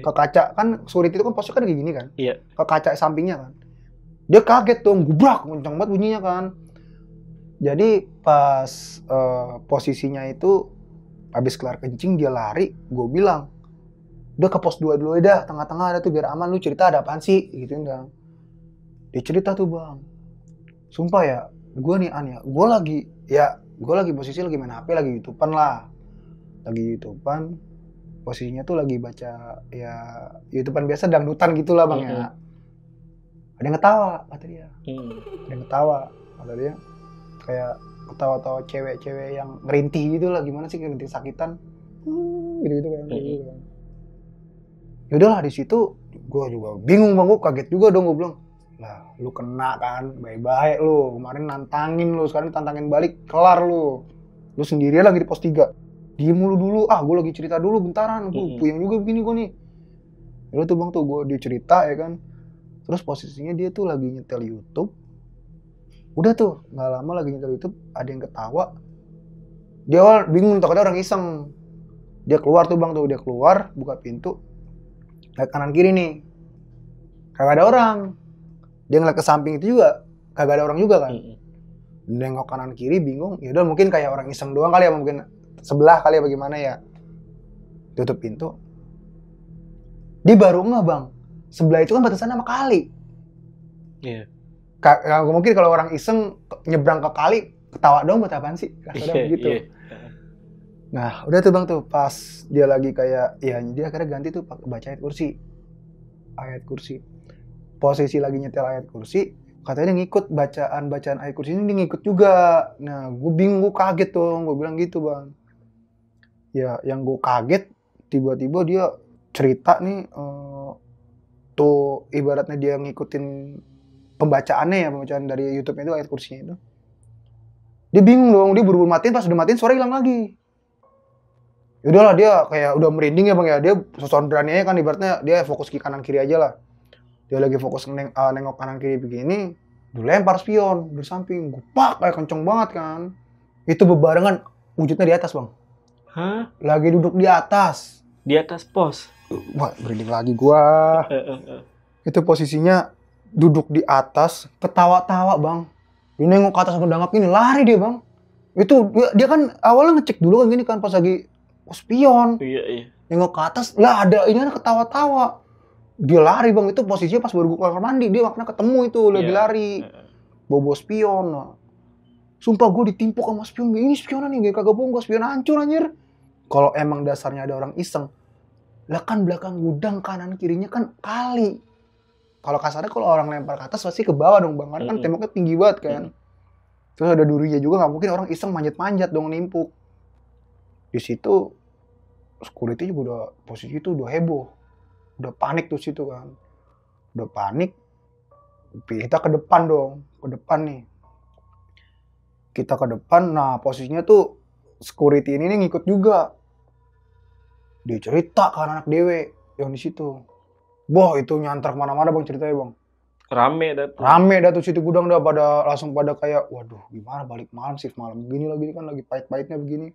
Ke kaca kan, security itu kan posnya kan kayak gini kan. Ke kaca sampingnya kan. Dia kaget dong, gubrak, kenceng banget bunyinya kan. Jadi pas posisinya itu habis kelar kencing dia lari, gue bilang, udah ke pos 2 dulu dah, tengah-tengah ada tuh biar aman, lu cerita ada apaan sih gitu kan. Dia cerita tuh bang, sumpah ya, gue nih an ya, gue lagi posisi lagi main HP, lagi YouTubean lah, posisinya tuh lagi baca ya YouTubean biasa, dangdutan gitulah bang ya. Ada yang ketawa kata dia, kata dia kayak ketawa-tawa cewek-cewek yang ngerintih gitu lah, gimana sih ngerintih sakitan, gitu kan. Yaudahlah di situ gue juga bingung bang, gue kaget juga dong, gue bilang, lah lu kena kan, baik-baik lu, kemarin nantangin lu, sekarang tantangin balik, kelar lu sendirian lagi di pos 3, diem mulu dulu, gue lagi cerita dulu bentaran, gue puyeng juga begini gue nih. Yaudah tuh bang tuh gue dicerita ya kan, terus posisinya dia tuh lagi nyetel YouTube. Udah tuh nggak lama lagi nyetel YouTube, ada yang ketawa, dia awal bingung, takutnya orang iseng. Dia keluar tuh bang tuh, dia keluar buka pintu, lihat kanan kiri nih kagak ada orang. Dia ngeliat ke samping itu juga kagak ada orang juga kan. Nengok kanan kiri bingung, ya udah mungkin kayak orang iseng doang kali ya, mungkin sebelah kali ya bagaimana ya. Tutup pintu, dia baru nggak bang, sebelah itu kan batasan sama kali. Mungkin kalau orang iseng nyebrang ke kali ketawa dong buat apaan sih, kasarnya begitu. Nah udah tuh bang tuh pas dia lagi kayak ya dia akhirnya ganti tuh baca ayat kursi. Posisi lagi nyetel ayat kursi, katanya dia ngikut bacaan ayat kursi ini, dia ngikut juga. Nah gue bingung, gue kaget tuh, gue bilang gitu bang. Ya yang gue kaget tiba-tiba dia cerita nih tuh ibaratnya dia ngikutin pembacaannya ya, pembacaan dari YouTube itu ayat kursinya itu. Dia bingung dong, dia buru-buru matiin, pas udah matiin suara hilang lagi. Yaudahlah dia kayak udah merinding ya bang ya, dia beraninya kan ibaratnya dia fokus ke kanan kiri aja lah. Dia lagi fokus nengok kanan kiri begini, dilempar spion dari samping, gupak kayak kenceng banget kan. Itu bebarengan wujudnya di atas bang. Hah? Lagi duduk di atas. Di atas pos? Wah merinding lagi gua. Itu posisinya duduk di atas, ketawa-tawa bang. Dia nengok ke atas ngedangap gini, lari dia bang. Itu dia kan awalnya ngecek dulu kan gini kan pas lagi spion. Iya. Nengok ke atas, lah ada ini kan ketawa-tawa. Dia lari bang, itu posisinya pas baru keluar mandi, dia makanya ketemu itu lagi lari. Bobo spion. Nah. Sumpah gue ditimpuk sama spion, ini spionan nih, kagak bohong, gue spion hancur anjir. Kalau emang dasarnya ada orang iseng, lah kan belakang gudang kanan kirinya kan kali. Kalau kasarnya kalau orang lempar ke atas pasti ke bawah dong bang, kan temboknya tinggi banget kan. Terus ada durinya juga, nggak mungkin orang iseng manjat-manjat dong nimpuk. Di situ security juga udah posisi itu udah heboh, udah panik tuh situ kan, udah panik. Kita ke depan dong, ke depan nih. Kita ke depan, nah posisinya tuh security ini nih ngikut juga. Dia cerita ke anak dewe yang di situ. Wah itu nyantar kemana-mana bang ceritanya bang. Rame dah tuh situ gudang dah pada langsung pada kayak, waduh gimana balik malam shift malam begini lagi kan lagi pahit-pahitnya begini.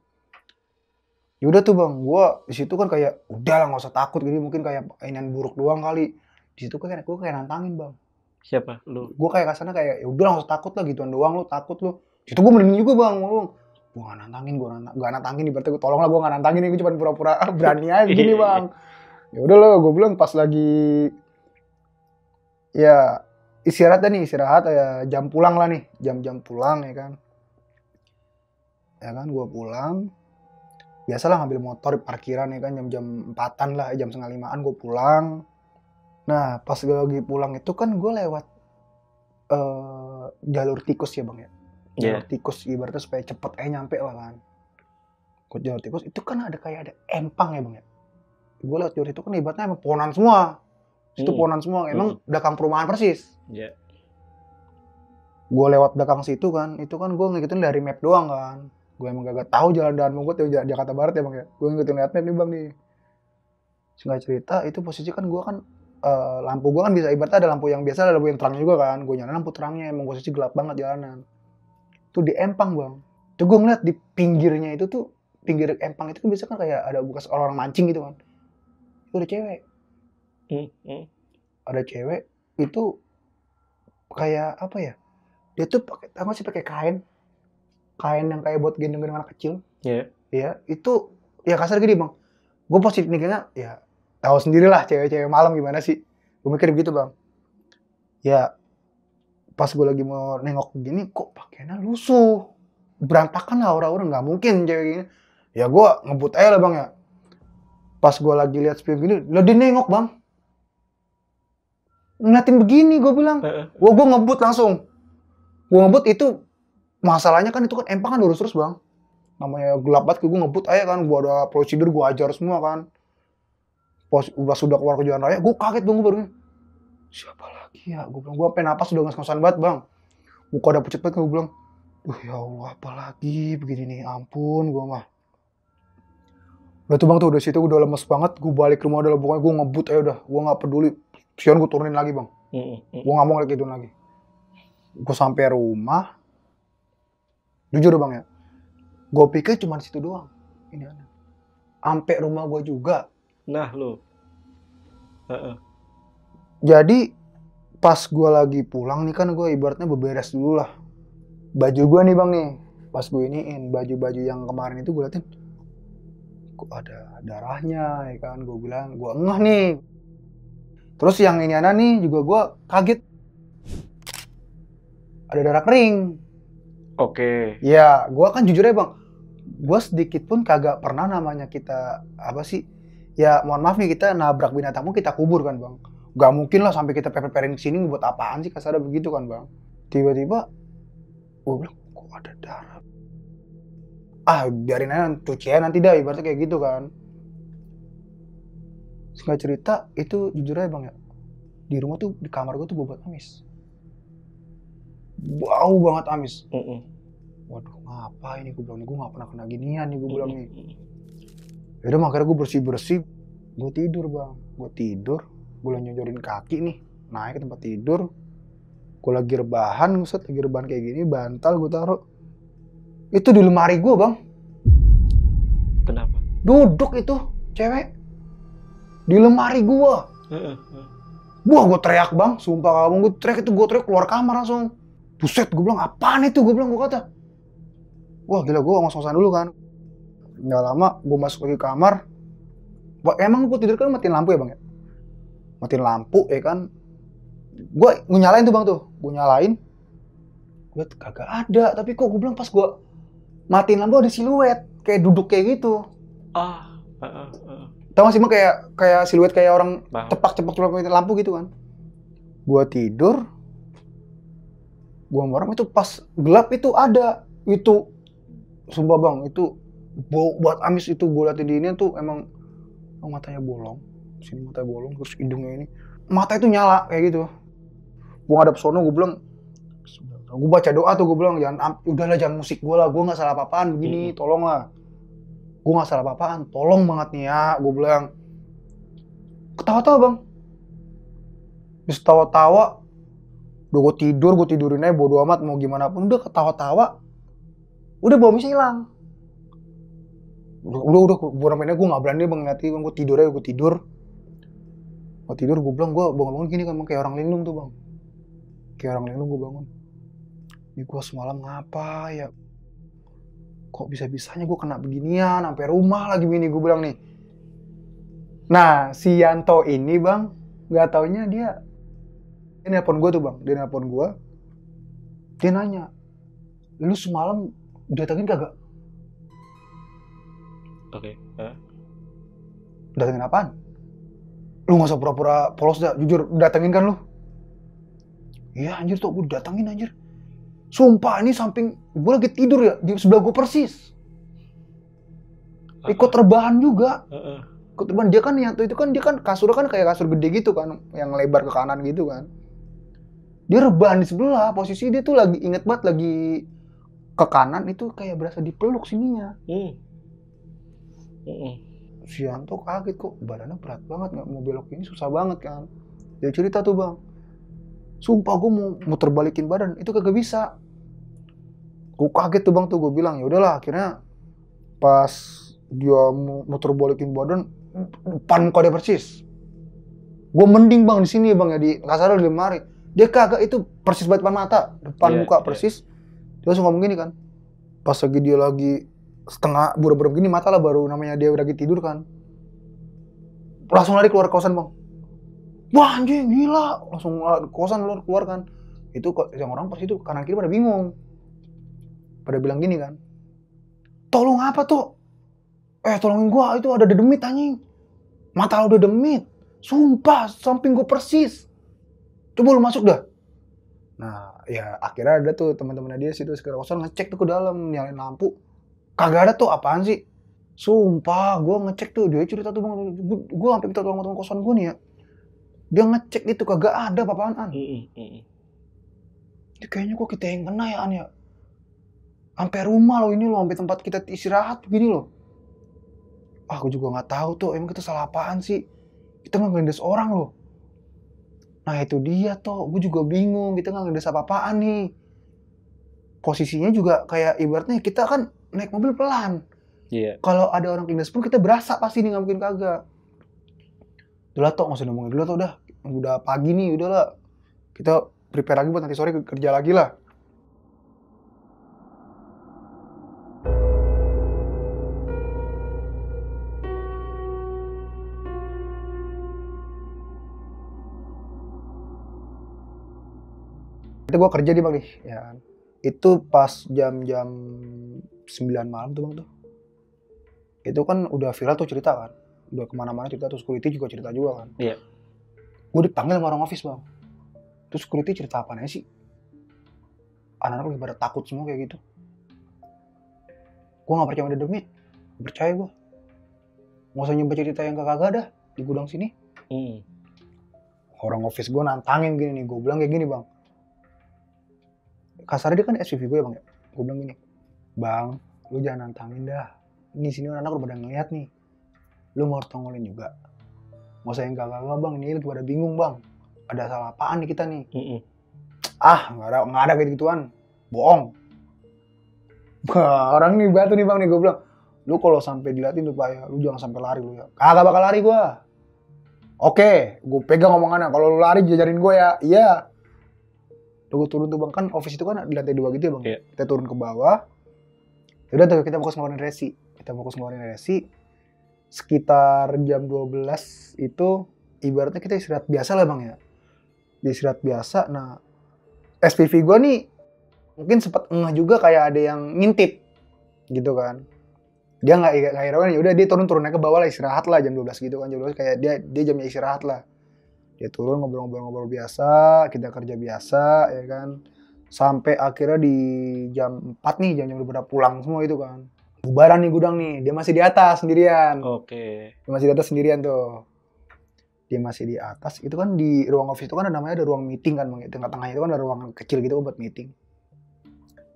Yaudah tuh bang, gua di situ kan kayak udah lah nggak usah takut gini, mungkin kayak inian buruk doang kali. Di situ kan gue kayak nantangin bang. Siapa lu? Gue kayak kasarnya kayak ya udah nggak usah takut lah gituan doang, lu takut lu. Situ gue merinding juga bang, gue nggak nantangin, gue nantangin ibaratnya gue tolong lah gue nggak nantangin, gue cuma pura-pura berani aja gini bang. Ya udah lo, gue bilang pas lagi ya istirahat ya jam pulang lah nih, jam pulang ya kan gue pulang. Biasalah ngambil motor di parkiran ya kan, jam 4-an lah, jam 4:30 gue pulang. Nah pas gue lagi pulang itu kan gue lewat jalur tikus ya bang ya. Jalur tikus ibaratnya supaya cepet nyampe lah kan. Ke jalur tikus itu kan ada kayak ada empang ya bang ya. Gue lewat jalur itu kan ibaratnya emang pohonan semua. Itu pohonan semua, emang belakang perumahan persis. Gue lewat belakang situ kan, itu kan gue ngikutin dari map doang kan. Gue emang gak tahu jalan-jalan mau gue di Jakarta Barat ya bang ya. Gue ngikutin liat map nih bang nih. Singkat cerita itu posisi kan gue kan lampu gue kan bisa ibaratnya ada lampu yang biasa, ada lampu yang terang juga kan. Gue nyalain lampu terangnya, emang posisi gelap banget jalanan. Itu di empang bang. Tuh gue ngeliat di pinggirnya itu tuh, pinggir empang itu kan biasa kan kayak ada bekas orang mancing gitu kan. Itu ada cewek. Ada cewek itu kayak apa ya? Dia tuh pakai kain yang kayak buat gendong-gendong anak kecil. Iya, itu ya kasar gini bang. Gue positif mikirnya ya tahu sendiri lah cewek-cewek malam gimana sih. Gue mikir begitu bang. Ya pas gue lagi mau nengok begini kok pakaiannya lusuh, berantakan lah orang-orang, nggak mungkin cewek gini. Ya gue ngebut aja lah bang ya. Pas gue lagi lihat spion gini, lah dia nengok bang. Ngeliatin begini gue bilang. Gue ngebut langsung. Gue ngebut itu masalahnya kan itu kan empang kan lurus terus bang. Namanya gelap banget, gue ngebut aja kan. Gue ada prosedur, gue ajar semua kan. Pas sudah keluar ke jalan raya, gue kaget bang, gue baru siapa lagi ya? Gue bilang, gue sampai napas udah ngos-ngosan banget bang. Muka udah pucet banget, gue bilang, ya Allah apa lagi begini nih, ampun gue mah. Udah tuh bang tuh, udah situ gue udah lemes banget, gue balik ke rumah udah pokoknya gue ngebut aja udah, gue nggak peduli. Sion gue turunin lagi bang, gue nggak mau ngeliat gitu lagi. Gue sampai rumah, jujur bang ya, gue pikir cuma situ doang. Ini ada, sampai rumah gue juga. Nah lu. Jadi pas gue lagi pulang nih kan gue ibaratnya beberes dulu lah. Baju gue nih bang nih, pas gue iniin baju-baju yang kemarin itu gue liatin, kok ada darahnya ya kan, gue bilang gue ngeh nih. Terus yang ini nih juga gue kaget, ada darah kering. Oke. Ya, gue kan jujur ya bang, gue sedikit pun kagak pernah namanya kita apa sih? Ya mohon maaf nih, kita nabrak binatang pun kita kubur kan bang. Gak mungkin lah sampai kita peper-peperin kesini buat apaan sih, kasarnya begitu kan bang. Tiba-tiba gue bilang kok ada darah. Ah biarin aja cucian nanti dah, ibaratnya kayak gitu kan. Singkat cerita itu jujur aja bang ya, di rumah tuh di kamar gue tuh bau banget amis. Bau banget amis. Waduh ngapa ini, gue bilang nih, gue gak pernah kena ginian nih, gue bilang nih. Yaudah makanya gue bersih-bersih, gue tidur bang. Gue tidur, gue lagi nyojorin kaki nih, naik ke tempat tidur. Gue lagi rebahan, lagi rebahan kayak gini, bantal gue taruh. Itu di lemari gue bang. Kenapa? Duduk itu cewek di lemari gue. Wah gue teriak bang, sumpah kamu, gue teriak keluar kamar langsung. Buset, gue bilang apaan itu, gue bilang, gue kata. Wah gila, gue ngos-ngosan dulu kan. Nggak lama gue masuk lagi kamar. Emang gue tidur kan matiin lampu ya bang ya? Matiin lampu ya kan. Gue nyalain tuh bang tuh. Gue nyalain. Gue kagak ada. Tapi kok gue bilang pas gue matiin lampu ada siluet. Kayak duduk kayak gitu. Tau gak sih bang, kayak siluet kayak orang cepak-cepak matiin lampu gitu kan. Gue tidur. Gue merem itu pas gelap itu ada. Itu sumpah bang, itu bau buat amis itu. Gue liatin di ini tuh emang matanya bolong, sini matanya bolong, terus hidungnya ini mata itu nyala kayak gitu. Gue ngadep sono, gue bilang, gue baca doa tuh, gue bilang udahlah jangan musik gue lah, gue nggak salah apa-apaan begini, tolong lah, gue nggak salah apa-apaan, tolong banget nih ya, gue bilang. Ketawa-tawa bang, terus tawa-tawa, udah gue tidurin aja bodo amat mau gimana pun, udah ketawa-tawa, udah bau misnya hilang. Udah gue namanya gue nggak berani bang ngeliatin, gue tidur aja, gue tidur, gue bilang, gue bangun gini kan kayak orang linglung tuh bang, kayak orang linglung. Gue bangun, ini gue semalam ngapa ya, kok bisa-bisanya gue kena beginian sampai rumah lagi begini, gue bilang nih. Nah si Yanto ini bang, nggak taunya dia nelpon gue tuh bang, dia nelpon gue, dia nanya, lu semalam datengin kagak? Oke. Datengin apaan? Lu nggak usah pura-pura polos dah, jujur datengin kan lu? Iya anjir tuh, gue datengin anjir. Sumpah ini samping gue lagi tidur ya, di sebelah gue persis. Ikut rebahan juga. Ikut rebahan, dia kan yang itu kan, dia kan kasurnya kan kayak kasur gede gitu kan, yang lebar ke kanan gitu kan. Dia rebahan di sebelah, posisi dia tuh lagi inget banget, lagi ke kanan itu kayak berasa dipeluk sininya. Si Yanto kaget, kok badannya berat banget, nggak mau belok ini susah banget kan. Dia cerita tuh bang, sumpah gue mau muter balikin badan itu kagak bisa. Gue kaget tuh bang tuh, gue bilang ya udahlah, akhirnya pas dia muter balikin badan, depan muka dia persis. Gue mending bang di sini bang ya, di kasar di lemari. Dia kagak, itu persis banget depan mata, depan muka persis. Dia langsung ngomong gini kan, pas lagi dia lagi setengah burem-burem gini mata lah, baru namanya dia udah lagi tidur kan, langsung lari keluar kosan bang. Wah anjing gila, langsung kosan keluar kan. Itu yang orang pas itu kanan kiri pada bingung, pada bilang gini kan, tolong apa tuh? Tolongin gua, itu ada dedemit anjing, mata lu udah demit, sumpah samping gua persis, coba lu masuk dah. Nah ya akhirnya ada tuh teman-temannya dia situ sekitar kosan ngecek tuh ke dalam, nyalain lampu, kagak ada tuh, apaan sih? Sumpah gue ngecek tuh, dia cerita tuh bang, gue sampai minta tolong teman kosan gue nih ya, dia ngecek itu kagak ada apa-apaan. Ini kayaknya kok kita yang kena ya An ya, sampai rumah lo ini lo, sampai tempat kita istirahat begini lo. Aku juga nggak tahu tuh emang kita salah apaan sih, kita nggak ngelindas orang lo. Nah itu dia tuh, gue juga bingung, kita nggak ngelindas apa-apaan nih. Posisinya juga kayak ibaratnya kita kan naik mobil pelan. Iya. Kalau ada orang kelindas pun kita berasa pasti nih, nggak mungkin kagak. Udah toh, nggak usah ngomongin dulu toh, udah pagi nih, udahlah kita prepare lagi buat nanti sore kerja lagi lah. Itu gue kerja di bang nih, ya kan. Itu pas jam-jam 9 malam tuh bang tuh. Itu kan udah viral tuh cerita kan. Udah kemana-mana cerita tuh, security juga cerita juga kan. Iya. Gue dipanggil sama orang office bang. Terus security cerita apaan sih? Anak-anak lagi pada takut semua kayak gitu. Gue gak percaya sama demit. Percaya gue. Gak usah nyoba cerita yang kagak ada di gudang sini. Orang office gue nantangin gini nih. Gue bilang kayak gini bang. Kasarnya dia kan SPV gue ya bang ya. Gue bilang gini. Bang, lu jangan nantangin dah. Ini sini anak-anak udah pada ngeliat nih. Lu mau tongolin juga. Gak usah yang kagak bang. Ini lagi pada bingung bang. Ada salah apaan nih kita nih. Gak ada kayak gituan. Bohong. Orang nih batu nih bang nih. Gue bilang. Lu kalau sampai diliatin tuh pak ya. Lu jangan sampai lari lu ya. Kagak bakal lari gue. Oke. Gue pegang omongannya. Kalau lu lari jajarin gue ya. Iya. Gue turun tuh bang. Kan office itu kan di lantai 2 gitu ya bang. Iya. Kita turun ke bawah. Udah tuh kita fokus ngeluarin resi. Sekitar jam 12 itu. Ibaratnya kita istirahat biasa lah bang ya. Istirahat biasa. Nah. SPV gue nih. Mungkin sempet ngeh juga kayak ada yang ngintip. Gitu kan. Dia nggak heran ya udah dia turun-turunnya ke bawah lah istirahat lah jam 12 gitu kan. Jam 12 kayak dia jamnya istirahat lah. Dia turun ngobrol-ngobrol biasa, kita kerja biasa ya kan. Sampai akhirnya di jam 4 nih, jam udah pulang semua itu kan. Bubaran nih gudang nih, dia masih di atas sendirian. Oke. Dia masih di atas sendirian tuh. Dia masih di atas, itu kan di ruang office itu kan ada ruang meeting kan. Tengah-tengahnya itu kan ada ruangan kecil gitu buat meeting.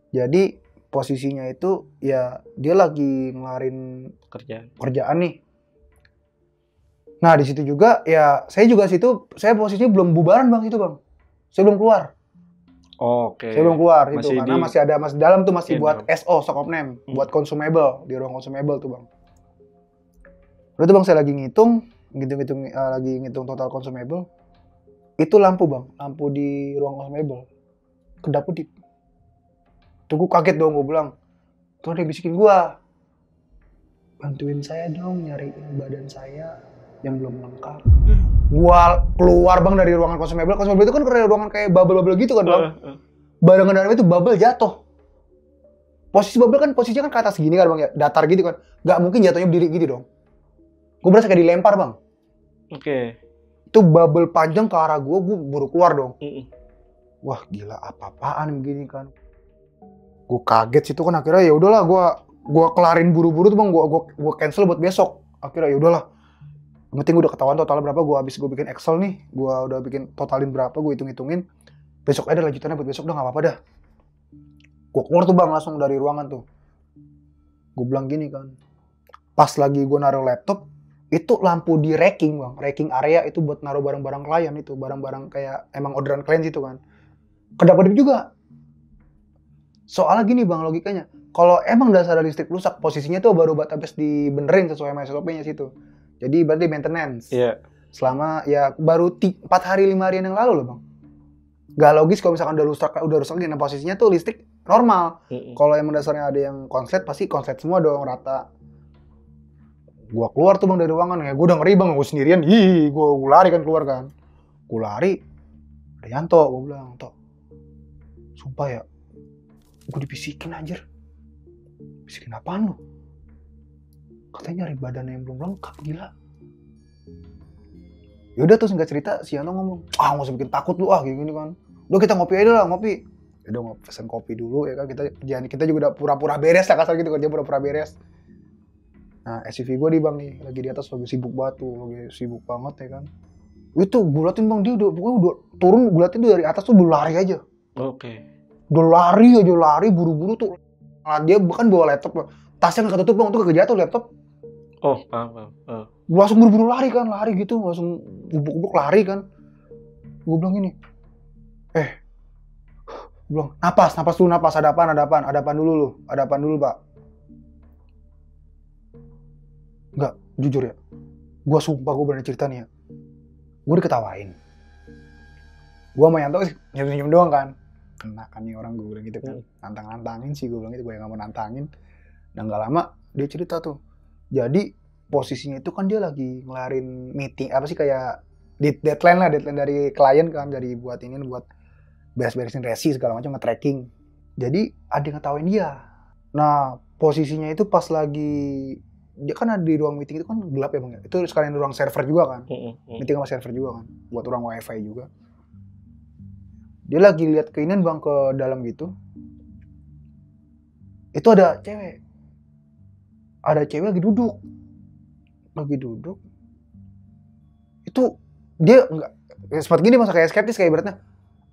Jadi posisinya itu ya dia lagi ngelarin kerjaan nih. Nah di situ juga ya saya posisinya belum bubaran bang itu bang. Saya belum keluar. Oke. Saya belum keluar itu Masih karena masih dalam tuh masih buat dalam. SO stock of name, buat consumable di ruang consumable tuh bang. Udah tuh bang saya lagi ngitung total consumable. Itu lampu bang, lampu di ruang consumable kedap-kedip. Tuh gue kaget dong gue bilang. Tuh dia bisikin gue. Bantuin saya dong nyariin badan saya yang belum lengkap. Gua keluar bang dari ruangan consumable. Consumable itu kan ruangan kayak bubble gitu kan bang. Barengan dalam itu bubble jatuh. Posisinya kan ke atas gini kan bang ya. Datar gitu kan. Gak mungkin jatuhnya berdiri gitu dong. Gue berasa kayak dilempar bang. Oke. Itu bubble panjang ke arah gue baru keluar dong. Wah gila apa-apaan begini kan. Gue kaget situ kan akhirnya ya udahlah gue kelarin buru-buru tuh bang. Gue cancel buat besok. Akhirnya ya udahlah. Yang penting udah ketahuan totalnya berapa, gue bikin Excel nih, gue udah bikin totalin berapa, gue hitung-hitungin. Besok ada lanjutannya buat besok, udah gak apa-apa dah. Gue keluar tuh bang langsung dari ruangan tuh. Gue bilang gini kan, pas lagi gue naruh laptop, itu lampu di racking bang, racking area itu buat naruh barang-barang klien itu, barang-barang kayak emang orderan klien gitu kan. Kedap-kedip juga. Soalnya gini bang logikanya, kalau emang dasar listrik rusak, posisinya tuh baru habis dibenerin sesuai sama SOP-nya situ. Jadi berarti maintenance. Iya. Selama ya baru 4 hari 5 hari yang lalu loh bang. Gak logis kalau misalkan udah rusak nah posisinya tuh listrik normal. Kalau emang dasarnya ada yang konslet pasti konslet semua dong rata. Gua keluar tuh bang dari ruangan ya. Gua udah ngeri bang, gua sendirian. Gua lari kan keluar kan. Gua lari. Ada Yanto, gua bilang, "Tok. Sumpah ya. Gua dibisikin anjir." Bisikin apaan lu? Katanya nyari badan yang belum lengkap, gila. Yaudah tuh singkat cerita si Yanto ngomong, nggak usah bikin takut lu gini kan. Udah kita ngopi aja lah, ngopi. Yaudah mau pesen kopi dulu ya kan, kita juga udah pura-pura beres lah kasar gitu kan, dia pura-pura beres. Nah SUV gue di bang nih, lagi di atas lagi sibuk banget ya kan. Itu gue liatin bang, dia udah turun, gue liatin dia dari atas tuh udah lari aja. Oke. Udah lari buru-buru tuh. Nah, dia bahkan bawa laptop, tasnya nggak ketutup bang, tuh kejatuh laptop. Oh, paham. Gue langsung buru-buru lari gitu, langsung ubuk-ubuk lari kan. Gue bilang gini, gue bilang, napas dulu, ada apaan dulu pak. Enggak, jujur ya, gue sumpah gue berani cerita nih ya, gue diketawain. Gue sama Yanto senyum doang kan, kena kan nih orang, gue bilang gitu kan, nantangin sih gue bilang gitu, gue yang gak mau nantangin. Dan gak lama dia cerita tuh. Jadi posisinya itu kan dia lagi ngelarin meeting kayak deadline dari klien kan, dari buat beres-beresin resi segala macam, nge-tracking. Jadi ada yang ngetawain dia. Nah, posisinya itu pas lagi dia kan ada di ruang meeting itu kan gelap ya bang ya. Itu sekalian ruang server juga kan. Meeting sama server juga kan. Buat ruang wifi juga. Dia lagi lihat keinginan bang ke dalam gitu. Itu ada cewek. Ada cewek lagi duduk. Itu dia enggak sempat gini masa kayak skeptis kayak ibaratnya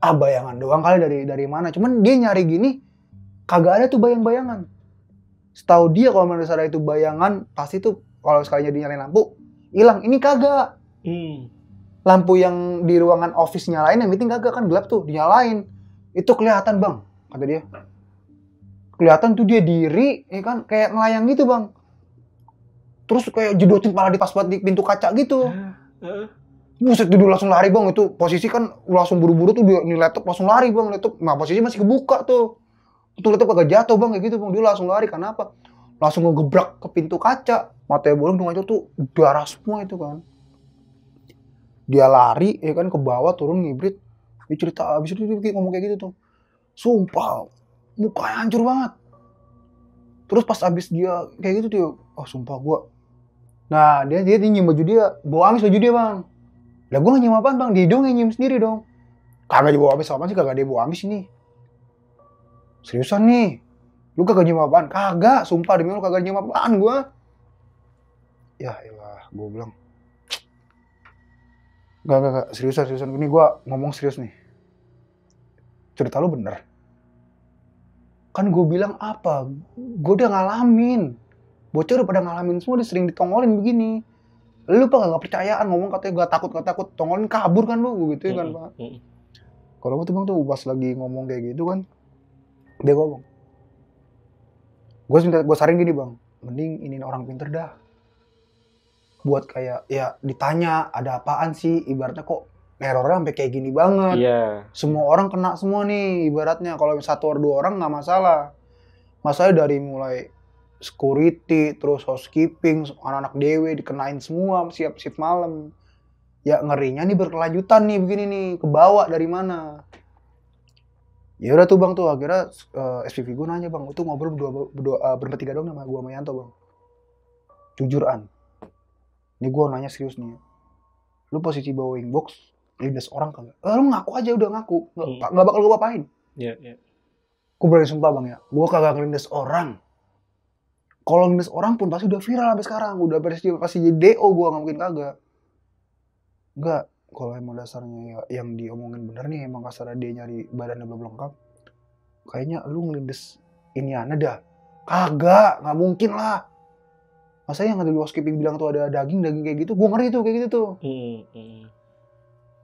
bayangan doang kali dari mana. Cuman dia nyari gini kagak ada tuh bayang-bayangan. Setahu dia kalau menurut saya itu bayangan pasti tuh kalau sekalinya dinyalain lampu hilang. Ini kagak. Lampu yang di ruangan office nyalain, yang meeting kagak kan gelap tuh dinyalain. Itu kelihatan bang, kata dia. Kelihatan tuh dia diri, ya kan kayak ngelayang gitu bang. Terus kayak jedotin kepala di pas buat di pintu kaca gitu. Buset dulu langsung lari bang, itu posisi kan langsung buru-buru tuh di laptop langsung lari bang, laptop. Nah posisi masih kebuka tuh. Itu laptop kagak jatuh bang kayak gitu bang, dia langsung lari karena apa? Langsung ngegebrak ke pintu kaca, matanya bolong tuh tuh darah semua itu kan. Dia lari ya kan ke bawah turun ngibrit. Dia cerita abis itu dia ngomong kayak gitu tuh. Sumpah, mukanya hancur banget. Terus pas abis dia kayak gitu dia, sumpah gua. Nah dia nyium baju dia, bawa amis baju dia bang. Lah gua nyium apaan bang? Dia dong yang nyium sendiri dong. Kagak dibawa amis apaan sih, kagak dia bawa amis ini. Seriusan nih, lu kagak nyium apaan? Kagak, sumpah demi lu kagak nyium apaan gua. Ya elah, gua bilang. Gak, seriusan. Ini gue ngomong serius nih. Cerita lu bener. Kan gue bilang apa? Gue udah ngalamin. Bocah udah pada ngalamin semua, dia sering ditongolin begini. Lu gak percayaan ngomong katanya gak takut. Tongolin kabur kan lu, gitu kan Pak. Kalau gue tuh bang tuh pas lagi ngomong kayak gitu kan. Dia ngomong. Gue saring gini bang. Mending ini orang pinter dah. Buat kayak ya ditanya ada apaan sih, ibaratnya kok errornya sampai kayak gini banget. Semua orang kena semua nih ibaratnya. Kalau satu atau dua orang nggak masalah. Masalahnya dari mulai security, terus housekeeping, anak-anak dewe dikenain semua siap shift malam. Ya ngerinya nih berkelanjutan nih begini nih, kebawa dari mana. Ya udah tuh bang tuh akhirnya SPV gue nanya bang, itu ngobrol bertiga dong sama gue sama Yanto bang. Jujuran. Ini gue nanya serius nih. Lu posisi bawa box, lindas orang kagak? Lu ngaku aja udah ngaku. Nggak bakal gue apain. Iya. Gue berani sumpah bang ya. Gue kagak ngelindas orang. Kalau ngelindas orang pun pasti udah viral sampai sekarang. Udah pasti jadi DO gue nggak mungkin kagak. Enggak. Kalau emang dasarnya ya, yang diomongin bener nih emang kasarnya dia nyari badannya belum lengkap. Kayaknya lu ngelindas ini aneh dah. Kagak. Nggak mungkin lah. Masa yang ada di housekeeping bilang tuh ada daging kayak gitu, gue ngeri tuh kayak gitu tuh.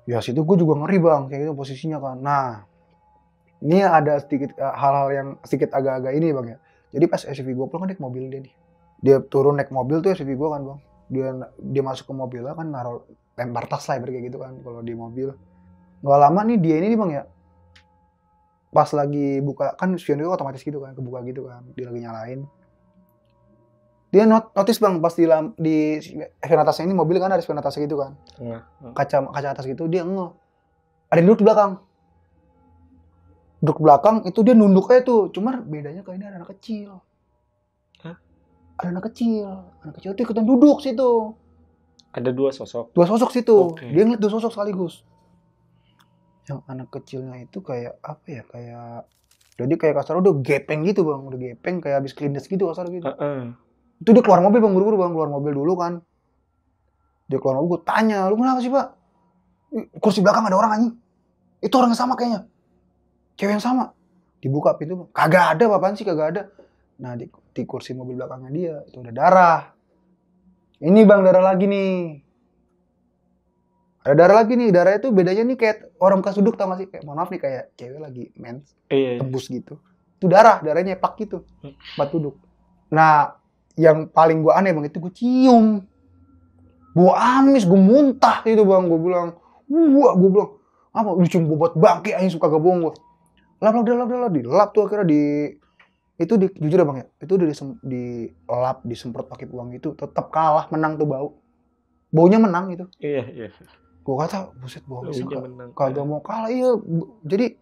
Ya situ gue juga ngeri bang, kayak gitu posisinya kan. Nah, ini ada sedikit hal-hal yang sedikit agak-agak ini bang ya. Jadi pas SUV gue pulang kan naik mobil dia nih. Dia turun naik mobil tuh SUV gue kan bang. Dia masuk ke mobil lah kan naruh lempar tas lah kayak gitu kan kalau di mobil. Gak lama nih dia ini nih bang ya. Pas lagi buka kan spion itu otomatis gitu kan, kebuka gitu kan. Dia lagi nyalain. Dia notice bang pas di spion atasnya ini mobil kan ada spion atasnya gitu kan. Kaca atas gitu dia ada yang duduk di belakang. Duduk di belakang itu dia nunduk aja tuh. Cuma bedanya kayak ini ada anak kecil. Ada anak kecil tuh ikutan duduk situ. Ada dua sosok situ. Okay. Dia ngeliat dua sosok sekaligus. Yang anak kecilnya itu kayak apa ya, kayak jadi kayak kasar udah gepeng gitu bang, udah gepeng kayak habis kelindes gitu kasar gitu. Itu dia keluar mobil bang, buru-buru bang, keluar mobil dulu kan. Dia keluar mobil, gue tanya, lu kenapa sih pak? Kursi belakang ada orang anjing. Itu orang yang sama kayaknya. Cewek yang sama. Dibuka pintu, kagak ada, apaan sih kagak ada. Nah di kursi mobil belakangnya dia, itu ada darah. Ini bang, darah lagi nih. Ada darah lagi nih, darahnya tuh bedanya nih kayak orang bekas duduk tau gak sih? Kayak mohon maaf nih kayak cewek lagi mens, tembus gitu. Itu darahnya plak gitu, buat duduk. Nah, yang paling gue aneh bang itu gue cium, gue amis, gue muntah itu bang, gue bilang, gue bilang apa? Dicium bobot bangke, aing suka gak bohong gue. Dilap tuh akhirnya jujur ya bang ya, itu udah dilap, disemprot pakai uang itu, tetap kalah, menang tuh baunya menang itu. Iya. Gue kata, buset baunya kagak mau kalah, iya. Jadi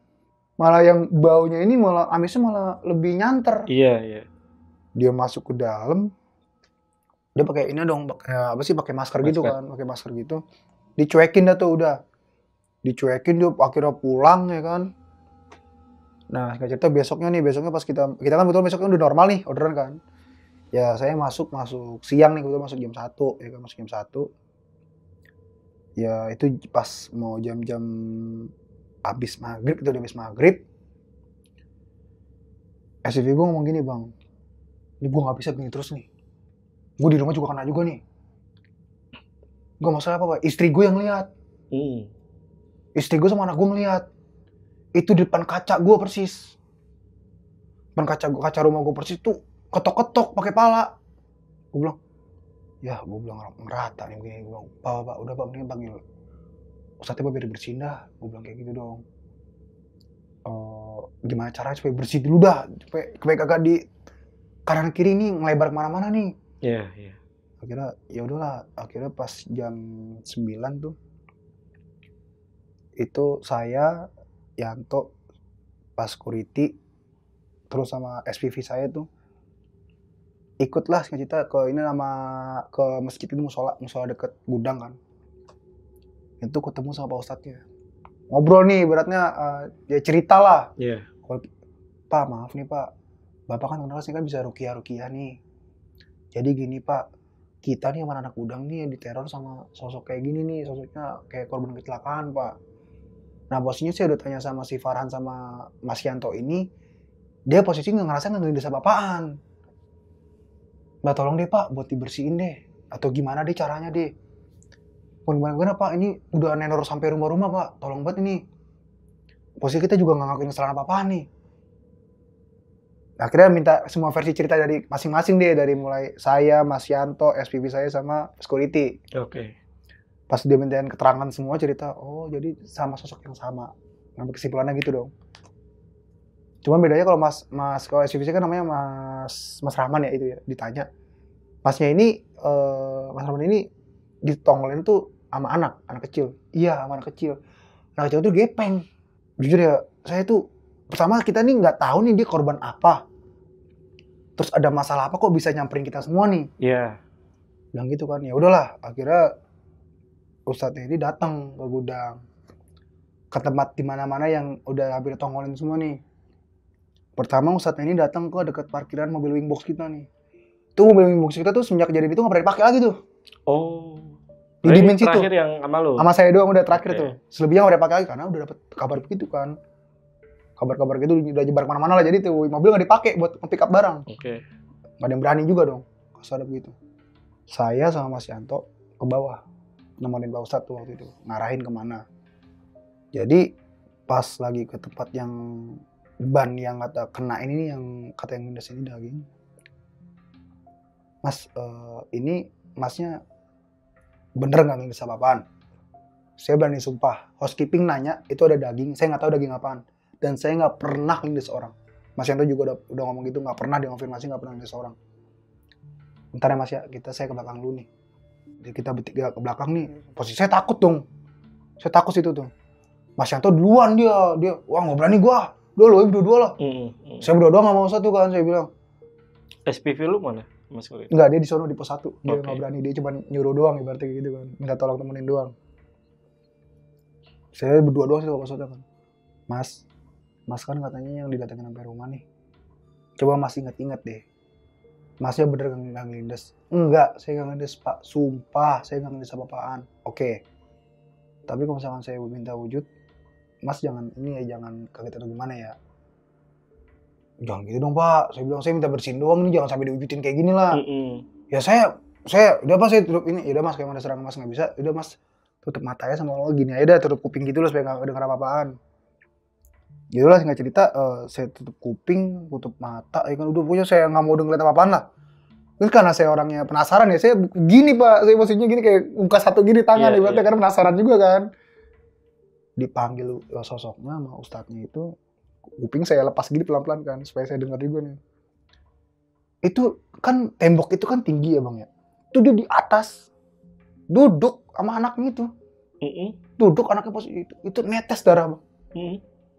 Malah yang baunya ini malah amisnya malah lebih nyanter. Iya. Dia masuk ke dalam, dia pakai ini dong, pakai masker gitu kan, pakai masker gitu. Dicuekin dah tuh udah. Dicuekin dia akhirnya pulang ya kan. Nah, singkat cerita besoknya pas kita kan betul besoknya udah normal nih orderan kan. Ya saya masuk siang nih, kebetulan masuk jam 1 ya kan, masuk jam 1. Ya itu pas mau jam-jam habis maghrib, itu udah habis maghrib. SPV gue ngomong gini, bang, ini gue gak bisa gini terus nih. Gue di rumah juga kena juga nih. Gak masalah apa, Pak. Istri gue yang lihat. Istri gue sama anak gue ngeliat. Itu di depan kaca gue persis. Depan kaca rumah gue persis tuh ketok-ketok pakai pala. Gue bilang, ya gue bilang ngerata nih begini. Gue bilang, Pak, udah Pak, mendingan panggil Ustadznya Pak biar bersihin dah. Gue bilang kayak gitu dong. Gimana caranya supaya bersih dulu dah. Supaya kagak di kanan kiri nih ngelebar kemana-mana nih. Iya. Akhirnya ya udahlah, akhirnya pas jam 9 tuh itu saya, Yanto, pas security terus sama SPV saya tuh ikutlah kita ke ke masjid itu, musola deket gudang kan. Itu ketemu sama Pak Ustadznya. Ngobrol nih beratnya, ya cerita lah. Iya. Pak, maaf nih Pak, Bapak kan kenal sih kan bisa rukiah nih. Jadi gini Pak, kita nih sama anak gudang nih yang diteror sama sosok kayak gini nih, sosoknya kayak korban kecelakaan Pak. Nah posisinya saya udah tanya sama si Farhan sama Mas Yanto ini, dia posisi ngerasa nggak ngelindas apa-apaan. Nah tolong deh Pak, buat dibersihin deh, atau gimana deh caranya deh. Gimana Pak, ini udah nenor sampai rumah-rumah Pak, tolong banget ini. Posisi kita juga nggak ngakuin kesalahan apa-apaan nih. Akhirnya minta semua versi cerita dari masing-masing deh, dari mulai saya, Mas Yanto, SPV saya sama security. Oke. Pas dia mintain keterangan semua cerita, oh jadi sama sosok yang sama. Ngambil kesimpulannya gitu dong. Cuma bedanya kalau kalau SPV saya kan namanya Mas Rahman ya itu ya, ditanya. Masnya ini, Mas Rahman ini ditongolin tuh sama anak kecil. Iya, sama anak kecil. Anak kecil tuh gepeng. Jujur ya, saya tuh pertama kita nih nggak tahu nih dia korban apa. Terus ada masalah apa kok bisa nyamperin kita semua nih? Iya. Bilang gitu kan. Ya udahlah, akhirnya Ustadznya ini datang ke gudang. Ke tempat di mana-mana yang udah hampir tongolin semua nih. Pertama Ustadznya ini datang ke dekat parkiran mobil wingbox kita nih. Itu mobil wingbox kita tuh semenjak kejadian itu nggak pernah dipakai lagi tuh. Oh. Di dimensi tuh. Terakhir yang sama lu? Sama saya doang udah terakhir tuh. Selebihnya nggak pernah dipakai lagi karena udah dapet kabar begitu kan. Kabar-kabar gitu udah nyebar kemana-mana lah, jadi tuh mobil nggak dipakai buat nge-pick up barang. Oke. Nggak ada yang berani juga dong kalau ada begitu. Saya sama Mas Yanto ke bawah nemenin Pak Ustadz tuh waktu itu, ngarahin kemana. Jadi pas lagi ke tempat yang ban yang kata kena ini nih, yang kata yang mindas ini daging. Mas, ini masnya bener nggak ngindas apa-apaan? Saya berani sumpah, housekeeping nanya itu ada daging, saya nggak tahu daging apaan. Dan saya nggak pernah ngindas orang. Mas Yanto juga udah ngomong gitu, nggak pernah, dia konfirmasi nggak pernah ngindas orang. Bentar ya Mas ya, saya ke belakang dulu nih. Jadi kita bertiga ke belakang nih, posisi saya takut dong. Saya takut situ tuh. Mas Yanto duluan dia, wah nggak berani gua. Udah lo berdua lah. Saya berdua nggak mau satu kan, saya bilang. SPV lu mana? Mas Kulit? Enggak, dia di sono di pos 1. Dia nggak berani, dia cuma nyuruh doang ibaratnya gitu kan. Minta tolong temenin doang. Saya berdua doang sih ke pos 1 kan. Mas kan katanya yang didatengin sampai rumah nih. Coba Mas ingat-ingat deh. Masnya bener nggak ngelindes? Enggak, saya nggak ngelindes Pak. Sumpah, saya nggak ngelindes apa-apaan. Oke. Tapi kalau misalkan saya minta wujud, Mas jangan kaget atau gimana ya. Jangan gitu dong Pak. Saya bilang saya minta bersihin doang nih, jangan sampai diwujudin kayak gini lah. Ya saya udah Mas, saya tutup ini. Ya udah Mas, kayak mana serang Mas nggak bisa. Udah Mas, tutup matanya sama Allah gini aja dah, tutup kuping gitu loh supaya nggak dengar apa-apaan. Gitu lah singkat cerita, saya tutup kuping, tutup mata, ya kan udah pokoknya saya nggak mau denger apa-apaan lah. Terus karena saya orangnya penasaran ya, saya gini Pak, saya posisinya gini kayak buka satu gini tangan, ibaratnya karena penasaran juga kan. Dipanggil sosoknya sama ustadznya itu, kuping saya lepas gini pelan-pelan kan, supaya saya dengar juga nih. Itu kan tembok itu kan tinggi ya Bang ya. Itu dia di atas, duduk sama anaknya itu. Duduk anaknya posisi itu netes darah Bang.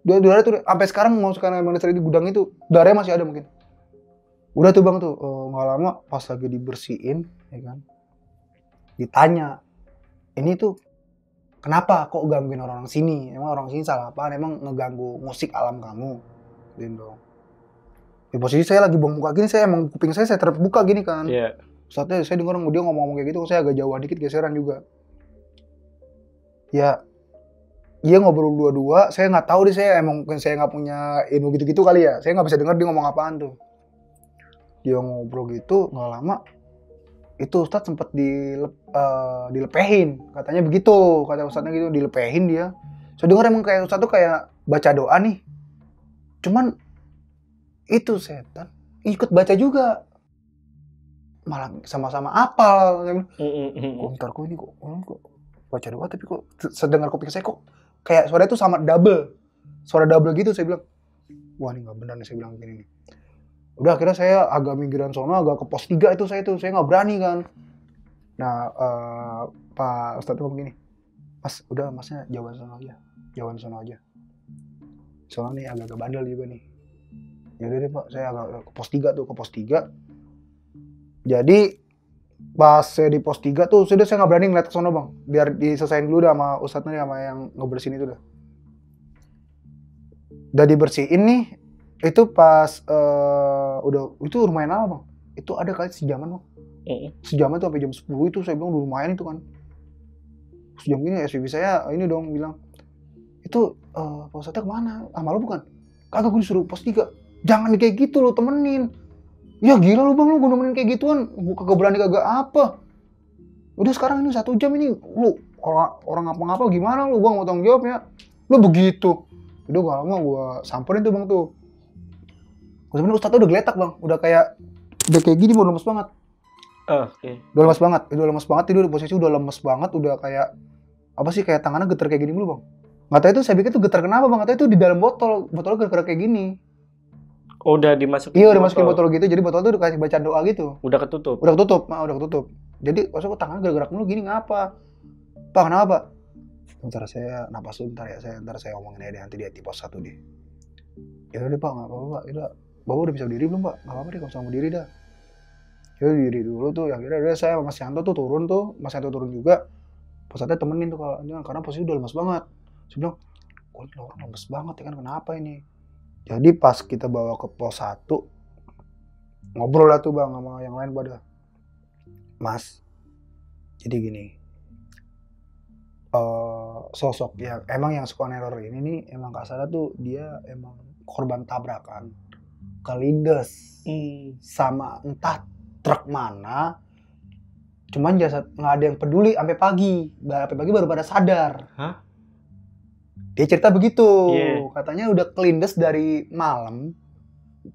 Darah tuh sampai sekarang mau sekarang emang di gudang itu darahnya masih ada mungkin. Udah tuh bang tuh nggak lama pas lagi dibersihin, ya kan? Ditanya, ini tuh kenapa kok gangguin orang sini? Emang orang sini salah apa? Emang ngeganggu musik alam kamu? Gitu dong. Di posisi saya lagi buka gini, saya emang kuping saya terbuka gini kan. Iya. Saatnya saya dengar dia ngomong kayak gitu, saya agak jauh dikit geseran juga. Ya, dia ngobrol dua-dua, saya nggak tahu deh, saya emang mungkin saya nggak punya ilmu gitu-gitu kali ya. Saya nggak bisa dengar dia ngomong apaan tuh. Dia ngobrol gitu, nggak lama itu Ustadz sempat dilepehin, katanya begitu, kata Ustadznya gitu, dilepehin dia. Saya dengar emang kayak Ustadz tuh kayak baca doa nih, cuman itu setan ikut baca juga, malah sama-sama apal. Ntar kok ini kok baca doa tapi kok sedengar kuping saya kok kayak suara itu sama suara double gitu. Saya bilang, wah ini nggak benar nih, saya bilang gini nih. Udah akhirnya saya agak minggiran sono, agak ke pos 3 itu saya nggak berani kan. Nah Pak Ustadz ngomong gini, Mas udah masnya jauhan sono aja. Soalnya nih agak bandel juga nih. Ya udah deh Pak, saya agak ke pos 3. Jadi pas saya di pos 3 tuh sudah saya nggak berani ngeliat ke sono bang, biar diselesain dulu dah sama Ustadznya sama yang ngebersihin itu dah. Udah dibersihin nih. Itu pas udah itu lumayan lama bang. Itu ada kali sejaman bang. Sejaman tuh sampai jam 10 itu saya bilang udah lumayan itu kan. Sejam gini SPV saya ini dong bilang, itu Pak Ustadznya kemana? Sama lo bukan? Kagak, gue disuruh pos 3. Jangan kayak gitu lo, temenin. Ya gila lu bang, lu gue nemenin kayak gituan. Gue kagak berani kagak apa. Udah sekarang ini 1 jam ini lu orang ngapa-ngapa gimana lu bang, mau tanggung jawab ya. Lu begitu. Udah gak lama gue samperin tuh bang tuh. Gue sebenernya Ustadz udah geletak bang, udah kayak gini, udah lemes banget. Udah lemes banget, itu posisi udah lemes banget, udah kayak apa sih, kayak tangannya getar kayak gini dulu bang. Nggak tahu itu saya pikir itu getar kenapa bang, nggak tahu itu di dalam botolnya getar kayak gini. Oh, udah dimasukin. Iya udah masukin botol gitu, jadi botol itu udah kasih bacaan doa gitu. Udah ketutup. Udah ketutup. Jadi maksudnya tangannya gerak-gerak mulu gini, ngapa? Pak kenapa? Bentar saya napas dulu bentar ya, ntar saya omongin aja deh nanti dia di pos 1 deh. Ya udah deh Pak, nggak apa-apa Pak. Yaudah, Bapak udah bisa berdiri belum Pak? Nggak apa-apa deh kalau sama berdiri dah. Ya diri dulu tuh, ya akhirnya udah saya sama Mas Yanto tuh turun tuh, Mas Yanto turun juga. Posatnya temenin tuh kalau karena posisi udah lemas banget. Saya bilang, kok ini orang lemas banget ya kan, kenapa ini? Jadi pas kita bawa ke pos 1, ngobrol lah tuh bang sama yang lain pada, Mas, jadi gini, sosok yang emang yang suka neror ini nih emang kasarnya tuh dia emang korban tabrakan kelindes sama entah truk mana, cuman jasad nggak ada yang peduli sampai pagi baru pada sadar. Hah? Dia cerita begitu, katanya udah kelindes dari malam,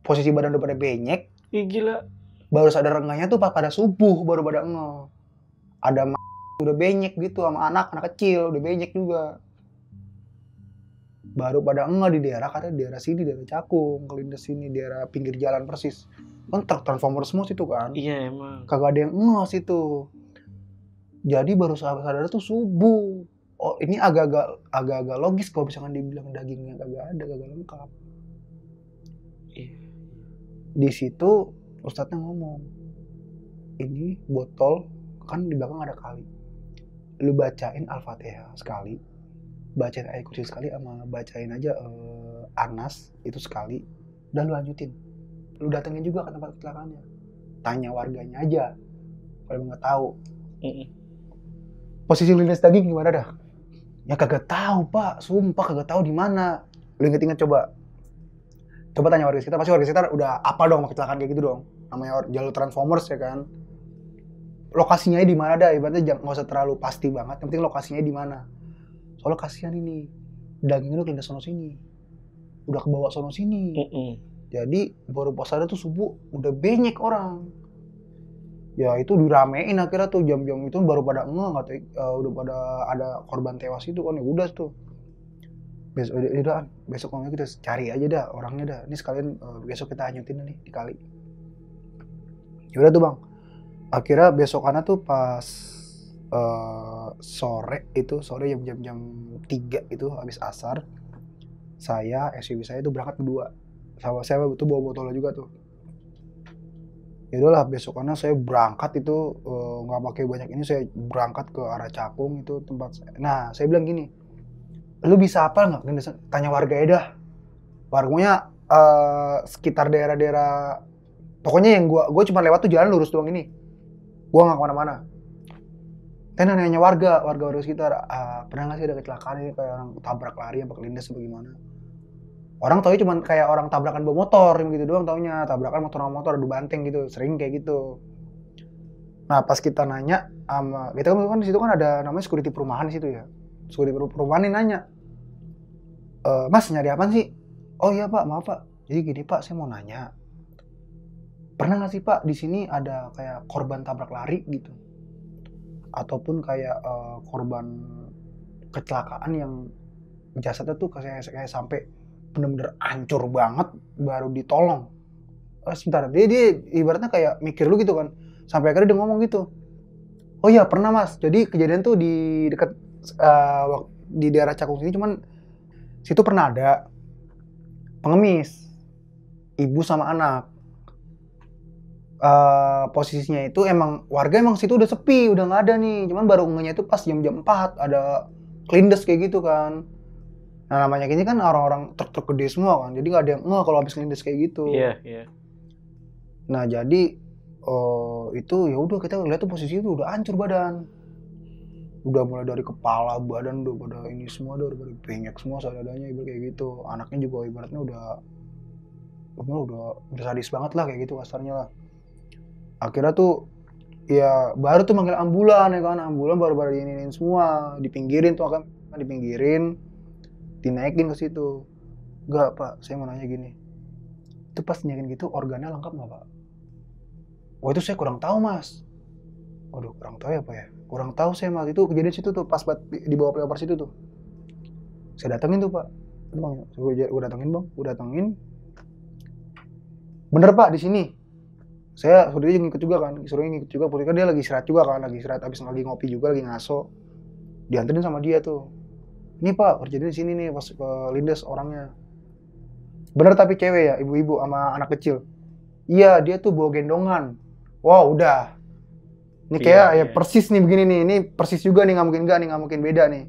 posisi badan udah pada benyek. Ih gila. Baru sadar enggaknya tuh pada subuh baru pada ngeh. Ada udah benyek gitu sama anak kecil udah benyek juga. Baru pada ngeh di daerah, katanya daerah sini, daerah Cakung, kelindes sini, daerah pinggir jalan persis. Kan transformer semua situ kan. Iya emang. Kagak ada yang ngeh situ. Jadi baru sadar tuh subuh. Oh ini agak-agak logis kalau misalkan dibilang dagingnya kagak lengkap. Di situ Ustadznya ngomong, ini botol kan di belakang ada kali, lu bacain Al-Fatihah sekali, bacain ayat kursi sekali, sama bacain aja Anas itu sekali, dan lu lanjutin. Lu datengin juga ke tempat kecelakaannya, tanya warganya aja kalau nggak tahu. Posisi lindas daging gimana dah? Ya kagak tahu Pak, sumpah kagak tahu di mana. Lu inget-inget coba tanya warga sekitar, pasti warga sekitar udah apa dong kecelakaan kayak gitu dong. Namanya jalur Transformers ya kan. Lokasinya di mana dah? Ibaratnya nggak usah terlalu pasti banget, yang penting lokasinya di mana. Soalnya kasihan ini, dagingnya lu kelindas sono sini, udah kebawa sono sini. Jadi baru pas ada tuh subuh udah banyak orang. Ya itu diramein akhirnya tuh jam-jam itu baru pada udah pada ada korban tewas itu kan, ya udah tuh. Besok ngomongnya kita cari aja dah orangnya dah. Ini sekalian besok kita hanyutin nih di kali. Ya udah tuh bang. Akhirnya besokannya tuh pas sore jam 3 itu habis asar. saya, SUV saya itu berangkat berdua. Sama saya itu bawa botolnya juga tuh. Ya udahlah, besokannya saya berangkat itu nggak pakai banyak ini, saya berangkat ke arah Cakung itu tempat saya. Nah, saya bilang gini, lu bisa apa nggak? Tanya warga ya dah. Warganya sekitar daerah-daerah, pokoknya yang gue cuma lewat tuh jalan lurus doang ini. Gue nggak kemana-mana. Saya nanya warga sekitar, pernah nggak sih ada kecelakaan ini kayak orang tabrak lari apa kelindes apa gimana? Orang taunya cuma kayak orang tabrakan bawa motor gitu doang taunya, tabrakan motor sama motor adu banteng gitu, sering kayak gitu. Nah pas kita nanya sama kita kan di situ kan ada namanya security perumahan di situ ya, security perumahan ini nanya, Mas nyari apa sih? Oh iya Pak, maaf Pak. Jadi gini Pak, saya mau nanya, pernah nggak sih Pak di sini ada kayak korban tabrak lari gitu, ataupun kayak korban kecelakaan yang jasadnya tuh kayak sampai bener-bener hancur banget baru ditolong. Sebentar, dia ibaratnya kayak mikir lu gitu kan, sampai akhirnya dia ngomong gitu, oh iya pernah Mas, jadi kejadian tuh di dekat di daerah Cakung sini, cuman situ pernah ada pengemis ibu sama anak. Posisinya itu emang warga emang situ udah sepi, udah nggak ada nih, cuman baru ngehnya itu pas jam-jam 4 ada kelindes kayak gitu kan. Nah namanya gini kan orang-orang truk-truk gede semua kan, jadi nggak ada yang kalau habis kelindes kayak gitu. Iya. Nah jadi itu ya udah kita lihat tuh posisi itu udah hancur badan, udah mulai dari kepala badan udah pada ini semua, udah pada bengek semua seadanya ibarat kayak gitu. Anaknya juga ibaratnya udah sadis banget lah kayak gitu kasarnya lah. Akhirnya tuh ya baru tuh manggil ambulan ya kan, ambulan baru diinin semua, dipinggirin tuh, akan dipinggirin, dinaikin ke situ. Enggak Pak, saya mau nanya gini, itu pas naikin gitu organnya lengkap nggak Pak? Wah itu saya kurang tahu Mas. Waduh kurang tahu ya Pak ya, kurang tahu saya Mas, itu kejadian situ tuh pas dibawa pelopor situ tuh. Saya datengin tuh Pak, bang, gue datengin bang, gue datengin. Bener Pak di sini. Saya suruh dia ngikut juga kan, kan dia lagi istirahat juga kan, lagi istirahat abis lagi ngopi juga, lagi ngaso. Dianterin sama dia tuh. Ini Pak, kejadian di sini nih pas kelindes orangnya. Bener tapi cewek ya, ibu-ibu sama anak kecil. Iya, dia tuh bawa gendongan. Wow, udah. Ini kayak ya persis nih begini nih, ini persis juga nih, nggak mungkin beda nih.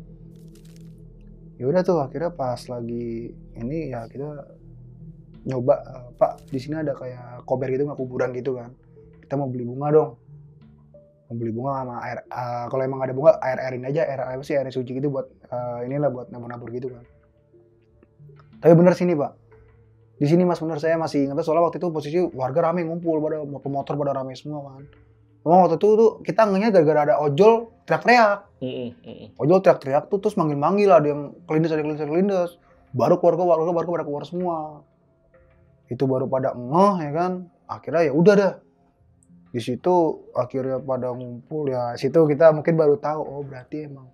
Ya udah tuh akhirnya pas lagi ini ya kita nyoba, Pak di sini ada kayak kober gitu nggak, kuburan gitu kan, kita mau beli bunga dong, mau beli bunga sama air, kalau emang ada bunga airin aja, air suci gitu buat inilah buat nabur-nabur gitu kan. Tapi bener sini Pak, di sini Mas, bener saya masih ingat soalnya waktu itu posisi warga rame ngumpul, pada motor pada rame semua kan. Memang waktu itu tuh kita ngehnya gara-gara ada ojol teriak-teriak, ojol teriak-teriak tuh terus manggil-manggil, ada yang kelindes, baru warga pada keluar semua. Itu baru pada ngeh ya kan, akhirnya ya udah dah di situ akhirnya pada ngumpul ya, situ kita mungkin baru tahu oh berarti emang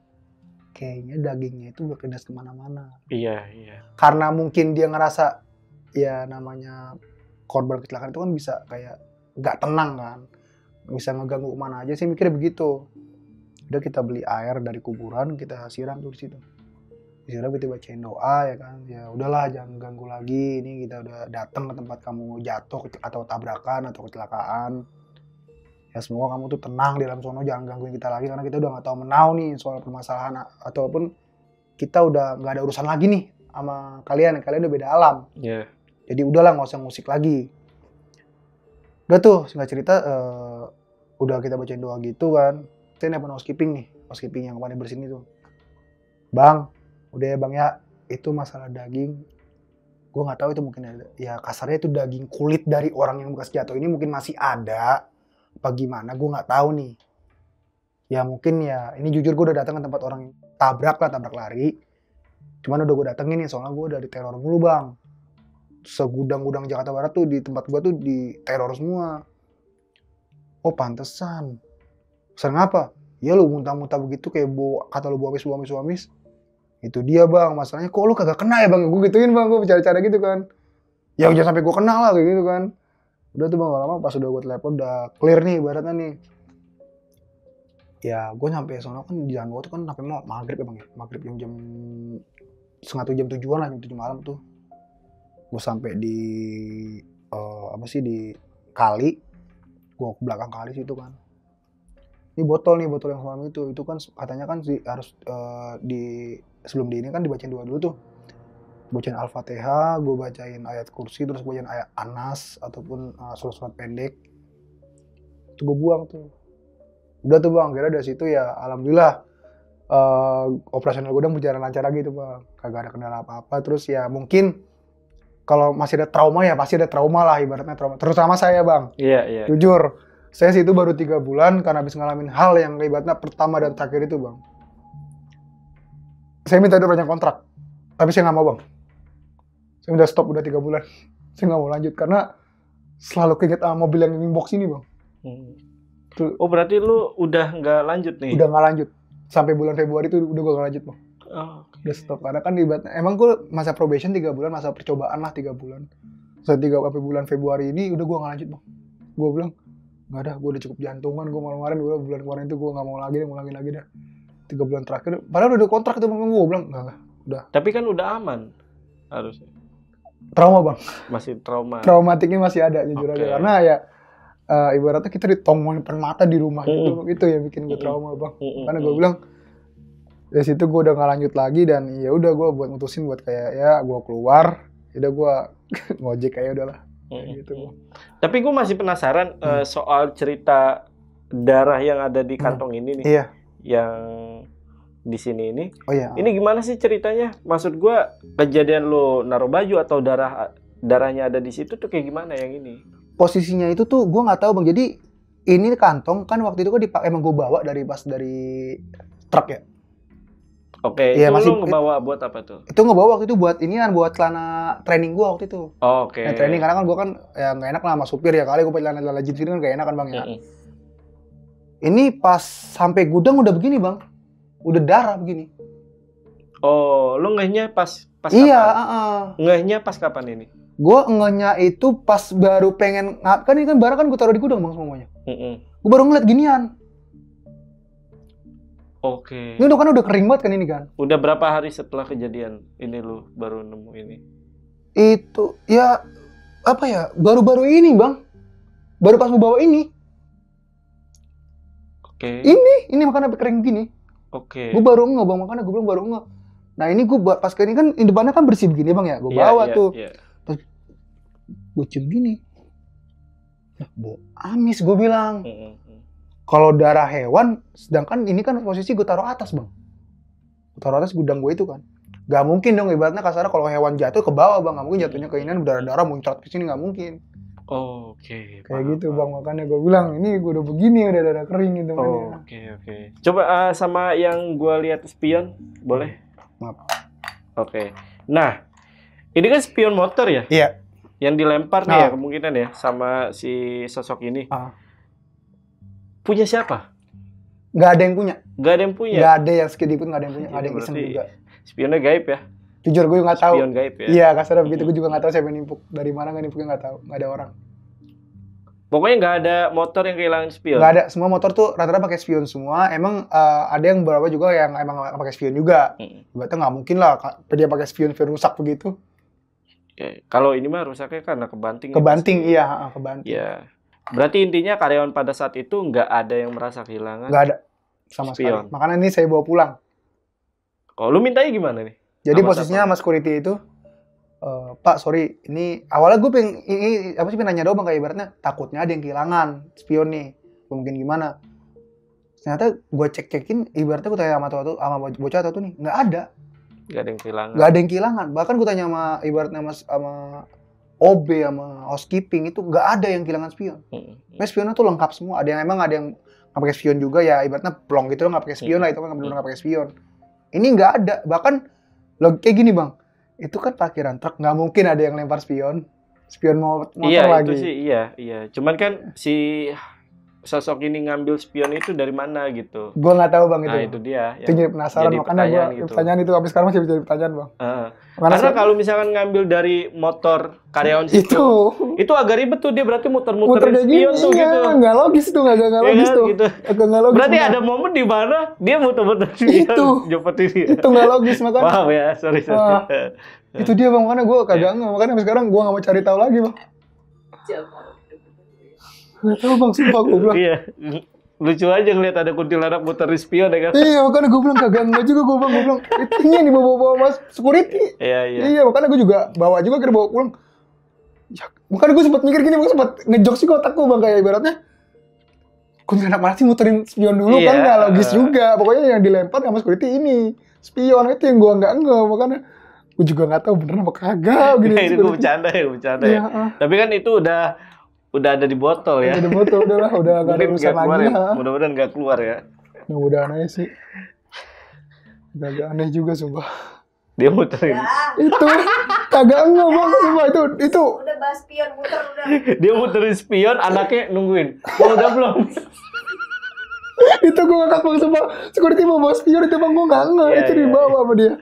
kayaknya dagingnya itu udah kelindes kemana-mana. Iya. Karena mungkin dia ngerasa ya namanya korban kecelakaan itu kan bisa kayak nggak tenang kan, bisa ngeganggu kemana aja sih, mikirnya begitu. Udah kita beli air dari kuburan, kita siram tuh di situ. Disiram, kita bacain doa ya kan, ya udahlah jangan ganggu lagi, ini kita udah datang ke tempat kamu jatuh atau tabrakan atau kecelakaan, ya semoga kamu tuh tenang di dalam sono, jangan gangguin kita lagi karena kita udah nggak tahu menau nih soal permasalahan, ataupun kita udah nggak ada urusan lagi nih sama kalian udah beda alam. Jadi udahlah nggak usah ngusik lagi. Udah tuh singkat cerita udah kita bacain doa gitu kan, saya nelfon housekeeping yang kemarin bersini tuh, Bang udah ya Bang ya, itu masalah daging, gue nggak tahu itu mungkin ada, ya kasarnya itu daging kulit dari orang yang bekas jatuh ini mungkin masih ada, apa gimana gue nggak tahu nih. Ya mungkin ya, ini jujur gue udah datang ke tempat orang tabrak lari, cuman udah gue datengin nih soalnya gue udah diteror mulu Bang. Segudang-gudang Jakarta Barat tuh di tempat gue tuh diteror semua. Oh pantesan. Sering apa? Ya lu muntah-muntah begitu kayak kata lu bawa amis. Itu dia Bang, masalahnya kok lu kagak kena ya Bang, gue gituin Bang, gue bicara-cara gitu kan. Ya jangan sampai gue kena lah kayak gitu kan. Udah tuh Bang, lama pas udah gue telepon udah clear nih ibaratnya nih. Ya gue sampai sono kan di jalan gue tuh kan sampai mau maghrib ya Bang ya, maghrib jam setengah jam 7-an lah, jam 7 malam tuh. Gue sampai di di kali. Gue ke belakang kali situ kan. Ini botol yang semalam itu kan katanya kan harus sebelum di ini kan dibacain doa dulu tuh. Bacain Al-Fatihah, gue bacain ayat kursi, terus bacain ayat Anas ataupun surat-surat pendek. Itu gue buang tuh. Udah tuh bang, kira dari situ ya alhamdulillah operasional gudang berjalan lancar lagi tuh bang. Kagak ada kendala apa-apa. Terus ya mungkin kalau masih ada trauma ya pasti ada trauma lah, ibaratnya trauma. Terutama saya bang. Iya. Jujur, saya sih itu baru 3 bulan karena habis ngalamin hal yang ibaratnya pertama dan terakhir itu bang. Saya minta dia perpanjang kontrak, tapi saya nggak mau bang. Saya udah stop, udah 3 bulan. Saya nggak mau lanjut karena selalu keinget sama mobil yang inbox ini bang. Oh berarti lu udah nggak lanjut nih? Udah nggak lanjut. Sampai bulan Februari itu udah gue nggak lanjut bang. Udah stop. Karena kan ibaratnya, emang gue masa probation 3 bulan, masa percobaan lah 3 bulan. Sampai bulan Februari ini udah gue nggak lanjut bang. Gue bilang, nggak ada, gue udah cukup jantungan. Gue kemarin bulan kemarin itu gue nggak mau lagi dah. 3 bulan terakhir, padahal udah kontrak itu bang. Gue bilang, nggak, udah. Tapi kan udah aman harusnya. Trauma bang. Masih trauma. Traumatiknya masih ada jujur aja. Karena ya ibaratnya kita ditongolin depan mata di rumah itu yang bikin gue trauma bang. Karena gue bilang dari situ gue udah nggak lanjut lagi dan ya udah gue buat mutusin buat kayak ya gue keluar, udah gue ngojek kayak udahlah gitu bang. Tapi gue masih penasaran soal cerita darah yang ada di kantong ini nih. Iya. Yang di sini ini. Oh iya. Ini gimana sih ceritanya? Maksud gue kejadian lo naruh baju atau darahnya ada di situ tuh kayak gimana yang ini? Posisinya itu tuh gue nggak tahu bang. Jadi ini kantong kan waktu itu gue emang gue bawa dari truk ya. Oke, ya, itu masih, lo ngebawa buat apa tuh? Itu ngebawa waktu itu buat buat celana training gue waktu itu. Oke. Training karena kan gue kan ya nggak enak lah sama supir ya, kali gue pakai celana jeans ini kan gak enak kan bang ya. Ini pas sampai gudang udah begini bang, udah darah begini. Oh, lo ngehnya pas iya, kapan? Ngehnya pas kapan ini? Gue ngehnya itu pas baru pengen kan ini kan barang kan gue taruh di gudang bang semuanya. Gue baru ngeliat ginian. Oke. Ini udah kering banget kan ini kan. Udah berapa hari setelah kejadian ini lu baru nemu ini? Itu ya apa ya? Baru-baru ini bang. Baru pas mau bawa ini. Oke. Ini makanya kering gini. Oke. Gue baru nggak bang, makanya gue bilang baru nggak. Nah ini gue pas ke ini kan depannya kan bersih begini bang ya. Gue bawa tuh. Pas gue cium gini. Bau amis gue bilang. Kalau darah hewan, sedangkan ini kan posisi gue taruh atas bang. Gue taruh atas gudang gue itu kan. Gak mungkin dong ibaratnya kasarnya kalau hewan jatuh ke bawah bang. Gak mungkin jatuhnya ke ini darah-darah muncrat ke sini, gak mungkin. Oke. Kayak gitu bang, makanya gue bilang ini gue udah begini udah darah kering gitu. Oke. Coba sama yang gue lihat spion, boleh? Maaf. Oke. Nah, ini kan spion motor ya? Iya. Yang dilempar nih ya kemungkinan ya sama si sosok ini. Punya siapa? Gak ada yang punya. Gak ada yang punya? Gak ada yang sedikit pun gak ada yang punya. Gak ada yang iseng juga. Spionnya gaib ya? Jujur gue gak tahu. Spion gaib ya? Iya kasarnya begitu. Gue juga gak tahu siapa yang nimpuk. Dari mana gak nimpuknya gak tahu. Gak ada orang. Pokoknya gak ada motor yang kehilangan spion? Gak ada. Semua motor tuh rata-rata pakai spion semua. Emang ada yang beberapa juga yang emang gak pakai spion juga. Berarti gak mungkin lah dia pakai spion rusak begitu. Kalau ini mah rusaknya karena kebanting. Kebanting, iya. Kebanting. Iya. Berarti intinya karyawan pada saat itu nggak ada yang merasa kehilangan? Nggak ada sama sekali. Makanya ini saya bawa pulang. Kalau lu mintanya gimana nih? Jadi posisinya sama security itu, Pak sorry, ini awalnya gue pengen nanya doang kayak ibaratnya takutnya ada yang kehilangan spion nih, mungkin gimana? Ternyata gue cek-cekin, ibaratnya gue tanya sama bocah tuh nih, nggak ada. Nggak ada yang kehilangan. Nggak ada yang kehilangan. Bahkan gue tanya sama ibaratnya sama OB sama housekeeping itu nggak ada yang kehilangan spion. Spionnya tuh lengkap semua. Ada yang nggak pakai spion juga ya, ibaratnya plong gitu nggak pakai spion lah, itu kan benar nggak pakai spion. Ini nggak ada. Bahkan kayak gini bang, itu kan parkiran truk, nggak mungkin ada yang lempar spion motor lagi. Iya itu sih iya. Cuman kan si sosok ini ngambil spion itu dari mana gitu. Gue nggak tahu bang Nah itu. itu dia. Itu jadi penasaran jadi makanya gue pertanyaan gitu. pertanyaan itu sampai sekarang masih jadi pertanyaan bang. Karena kalau misalkan ngambil dari motor karyawan situ, itu agak ribet tuh, dia berarti muter-muterin spion tuh gitu. Nggak logis tuh, nggak logis tuh. Gitu. Nggak logis. Berarti ada momen di mana dia muter-muter spion. Itu nggak logis makanya. Wow ya, sorry. Itu dia bang, makanya gue kagak nggak, makanya sampai sekarang gue nggak mau cari tahu lagi bang. Nggak tahu bang, sumpah gue bilang. Iya, lucu aja ngeliat ada kuntilanak muter spion ya kan. Iya, makanya gue bilang kagak nggak juga gue bilang ini nih bawa mas security. Iya, makanya gue juga bawa juga kira bawa pulang. Ya, makanya gue sempat mikir gini, gue sempat ngejok sih otakku bang, kayak ibaratnya kuntilanak mana sih muterin spion dulu kan nggak logis juga. Pokoknya yang dilempar sama security ini spion, itu yang gue nggak makanya gue juga nggak tahu bener apa kagak gini. Ini gue bercanda ya. Tapi kan itu udah ada di botol ya. Udah di botol udah nggak ada urusan lagi ya. Mudah-mudahan nggak keluar ya. Mudah-mudahan aja sih. Agak aneh juga sumpah. Dia muterin. Itu kagak enggak bang, sumpah itu. Udah bahas spion muter udah. Dia muterin spion, anaknya nungguin. Udah belum? Itu gue ngakak bang, sumpah. Security mau bawa spion itu bang, gue nggak itu dibawa sama dia.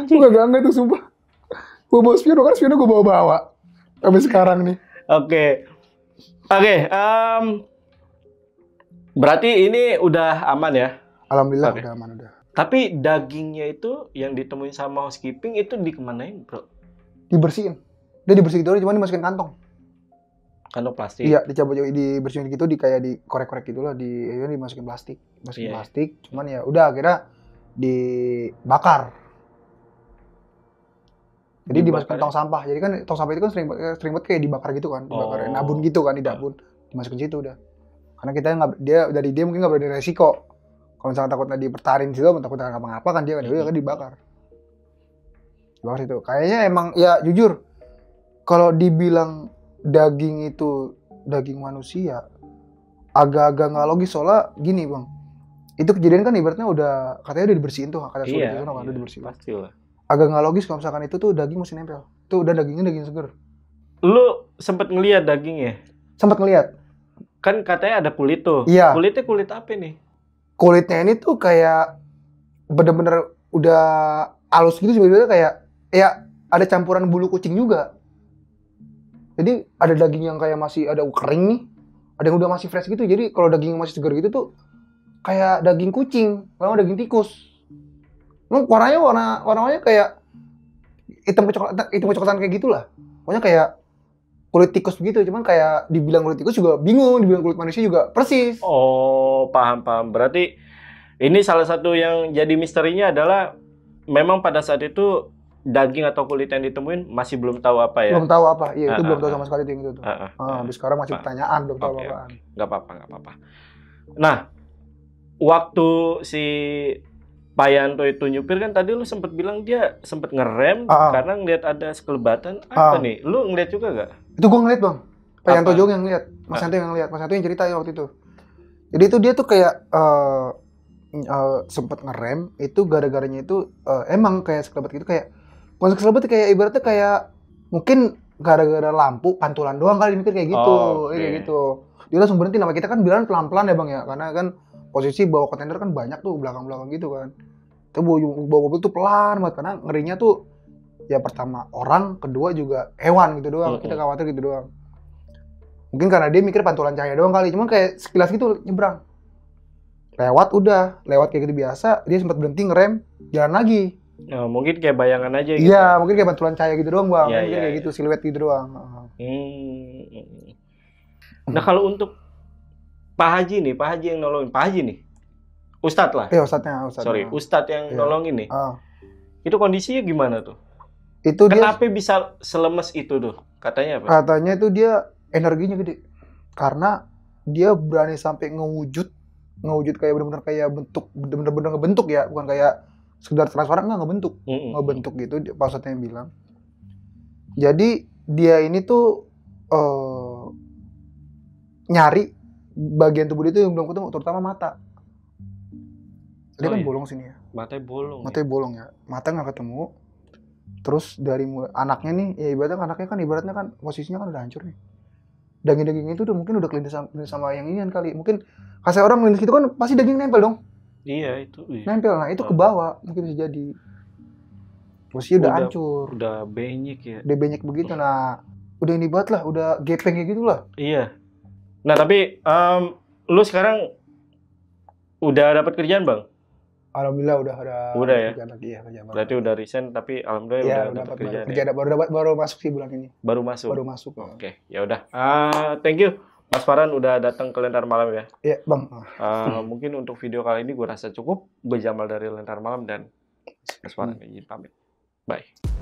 Gue gak enggak itu sumpah. Gue bawa spion, kan spionnya gue bawa sampai sekarang nih. Oke, berarti ini udah aman ya? Alhamdulillah udah aman udah. Tapi dagingnya itu yang ditemuin sama housekeeping itu dikemanain bro? Dibersihin. Dia dibersihin gitu, cuma dimasukin kantong. Kantong plastik? Iya, dicabut dibersihin gitu, kayak dikorek-korek gitu lah, dimasukin plastik. Plastik, cuman ya udah akhirnya dibakar. Jadi dimasukin tong sampah. Jadi kan tong sampah itu kan sering banget kayak dibakar gitu kan, dibakar nabun gitu kan, di dabun. Dimasukin situ udah. Karena kita dia mungkin nggak berani resiko. Kalau misalkan takutnya dipertarin situ, takutnya ngapa-ngapa kan dia kan dibakar. Dibakar situ. Kayaknya emang ya jujur kalau dibilang daging itu daging manusia agak-agak nggak logis, soalnya gini bang. Itu kejadian kan ibaratnya katanya udah dibersihin tuh, kata sudah itu kan udah dibersihin. Pastilah. Agak nggak logis kalau misalkan itu tuh daging masih nempel. Tuh udah dagingnya daging seger. Lu sempet ngeliat dagingnya? Sempet ngeliat. Kan katanya ada kulit tuh. Iya. Kulitnya kulit apa nih? Kulitnya ini tuh kayak bener-bener udah halus gitu, sebenarnya kayak ya ada campuran bulu kucing juga. Jadi ada daging yang kayak masih ada kering nih, ada yang udah masih fresh gitu. Jadi kalau daging yang masih segar gitu tuh kayak daging kucing, kalau daging tikus. Warnanya kayak hitam kecoklatan kayak gitulah. Pokoknya kayak kulit tikus begitu, cuman kayak dibilang kulit tikus juga bingung, dibilang kulit manusia juga persis. Oh, paham. Berarti ini salah satu yang jadi misterinya adalah memang pada saat itu daging atau kulit yang ditemuin masih belum tah apa ya? Belum tahu apa, iya itu belum tahu sama sekali itu tuh. Habis sekarang masih pertanyaan, belum tahu apa-apaan. Nggak apa-apa. Nah, waktu si Pak Yanto itu nyupir kan tadi lu sempet bilang dia sempet ngerem karena ngeliat ada sekelebatan apa nih? Lu ngeliat juga gak? Itu gue ngeliat bang, Pak Yanto juga yang ngeliat, Mas Yanto yang ngeliat, Mas Yanto yang cerita ya waktu itu. Jadi itu dia tuh kayak sempet ngerem itu gara-garanya itu emang kayak sekelebat gitu, kayak bukan sekelebat, kayak ibaratnya kayak mungkin gara-gara lampu pantulan doang kali mikir kayak gitu, kayak gitu. Dia langsung berhenti, nama kita kan bilang pelan-pelan ya bang ya, karena kan posisi bawa kontainer kan banyak tuh belakang-belakang gitu kan. Itu bawa mobil tuh pelan banget karena ngerinya tuh ya pertama orang, kedua juga hewan gitu doang. Kita khawatir gitu doang. Mungkin karena dia mikir pantulan cahaya doang kali, cuma kayak sekilas gitu nyebrang. Lewat kayak gitu biasa, dia sempat berhenti ngerem, jalan lagi. Oh, mungkin kayak bayangan aja gitu. Iya, mungkin kayak pantulan cahaya gitu doang bang. Mungkin kayak gitu, siluet gitu doang. Nah kalau untuk Pak Haji yang nolongin, Pak Haji nih, Ustadz lah. Ustadznya. Sorry, Ustadz yang nolongin nih. Itu kondisinya gimana tuh? Itu kenapa dia bisa selemes itu tuh? Katanya apa? Katanya itu dia energinya gede. Karena dia berani sampai ngewujud kayak benar-benar kayak bener-bener ngebentuk ya, bukan kayak sekedar transparan, ngebentuk gitu, Pak Ustadz yang bilang. Jadi dia ini tuh nyari bagian tubuh dia itu yang belum ketemu, terutama mata. Dia kan bolong sini ya. Matanya bolong ya. Mata nggak ketemu. Terus dari anaknya nih, ya ibaratnya kan posisinya kan udah hancur nih. daging-daging itu mungkin udah kelindes sama yang inian kali. Mungkin kasih orang kelindes gitu kan pasti daging nempel dong. Iya itu. Iya. Nempel, nah itu ke bawah mungkin bisa jadi. Posisi udah hancur. Udah benyek ya. Udah benyek begitu, nah udah ini banget lah, udah gepeng kayak gitu lah. Iya. Nah tapi lu sekarang udah dapat kerjaan bang? Alhamdulillah udah ya. kerjaan lagi ya. Berarti udah resign tapi alhamdulillah ya, udah dapat kerjaan. Baru masuk sih bulan ini. Baru masuk. Oke. Ya udah. Thank you Mas Farhan udah datang ke Lentar Malam ya. Iya bang. Mungkin untuk video kali ini gue rasa cukup. Gue Jamal dari Lentar Malam dan Mas Farhan izin pamit. Bye.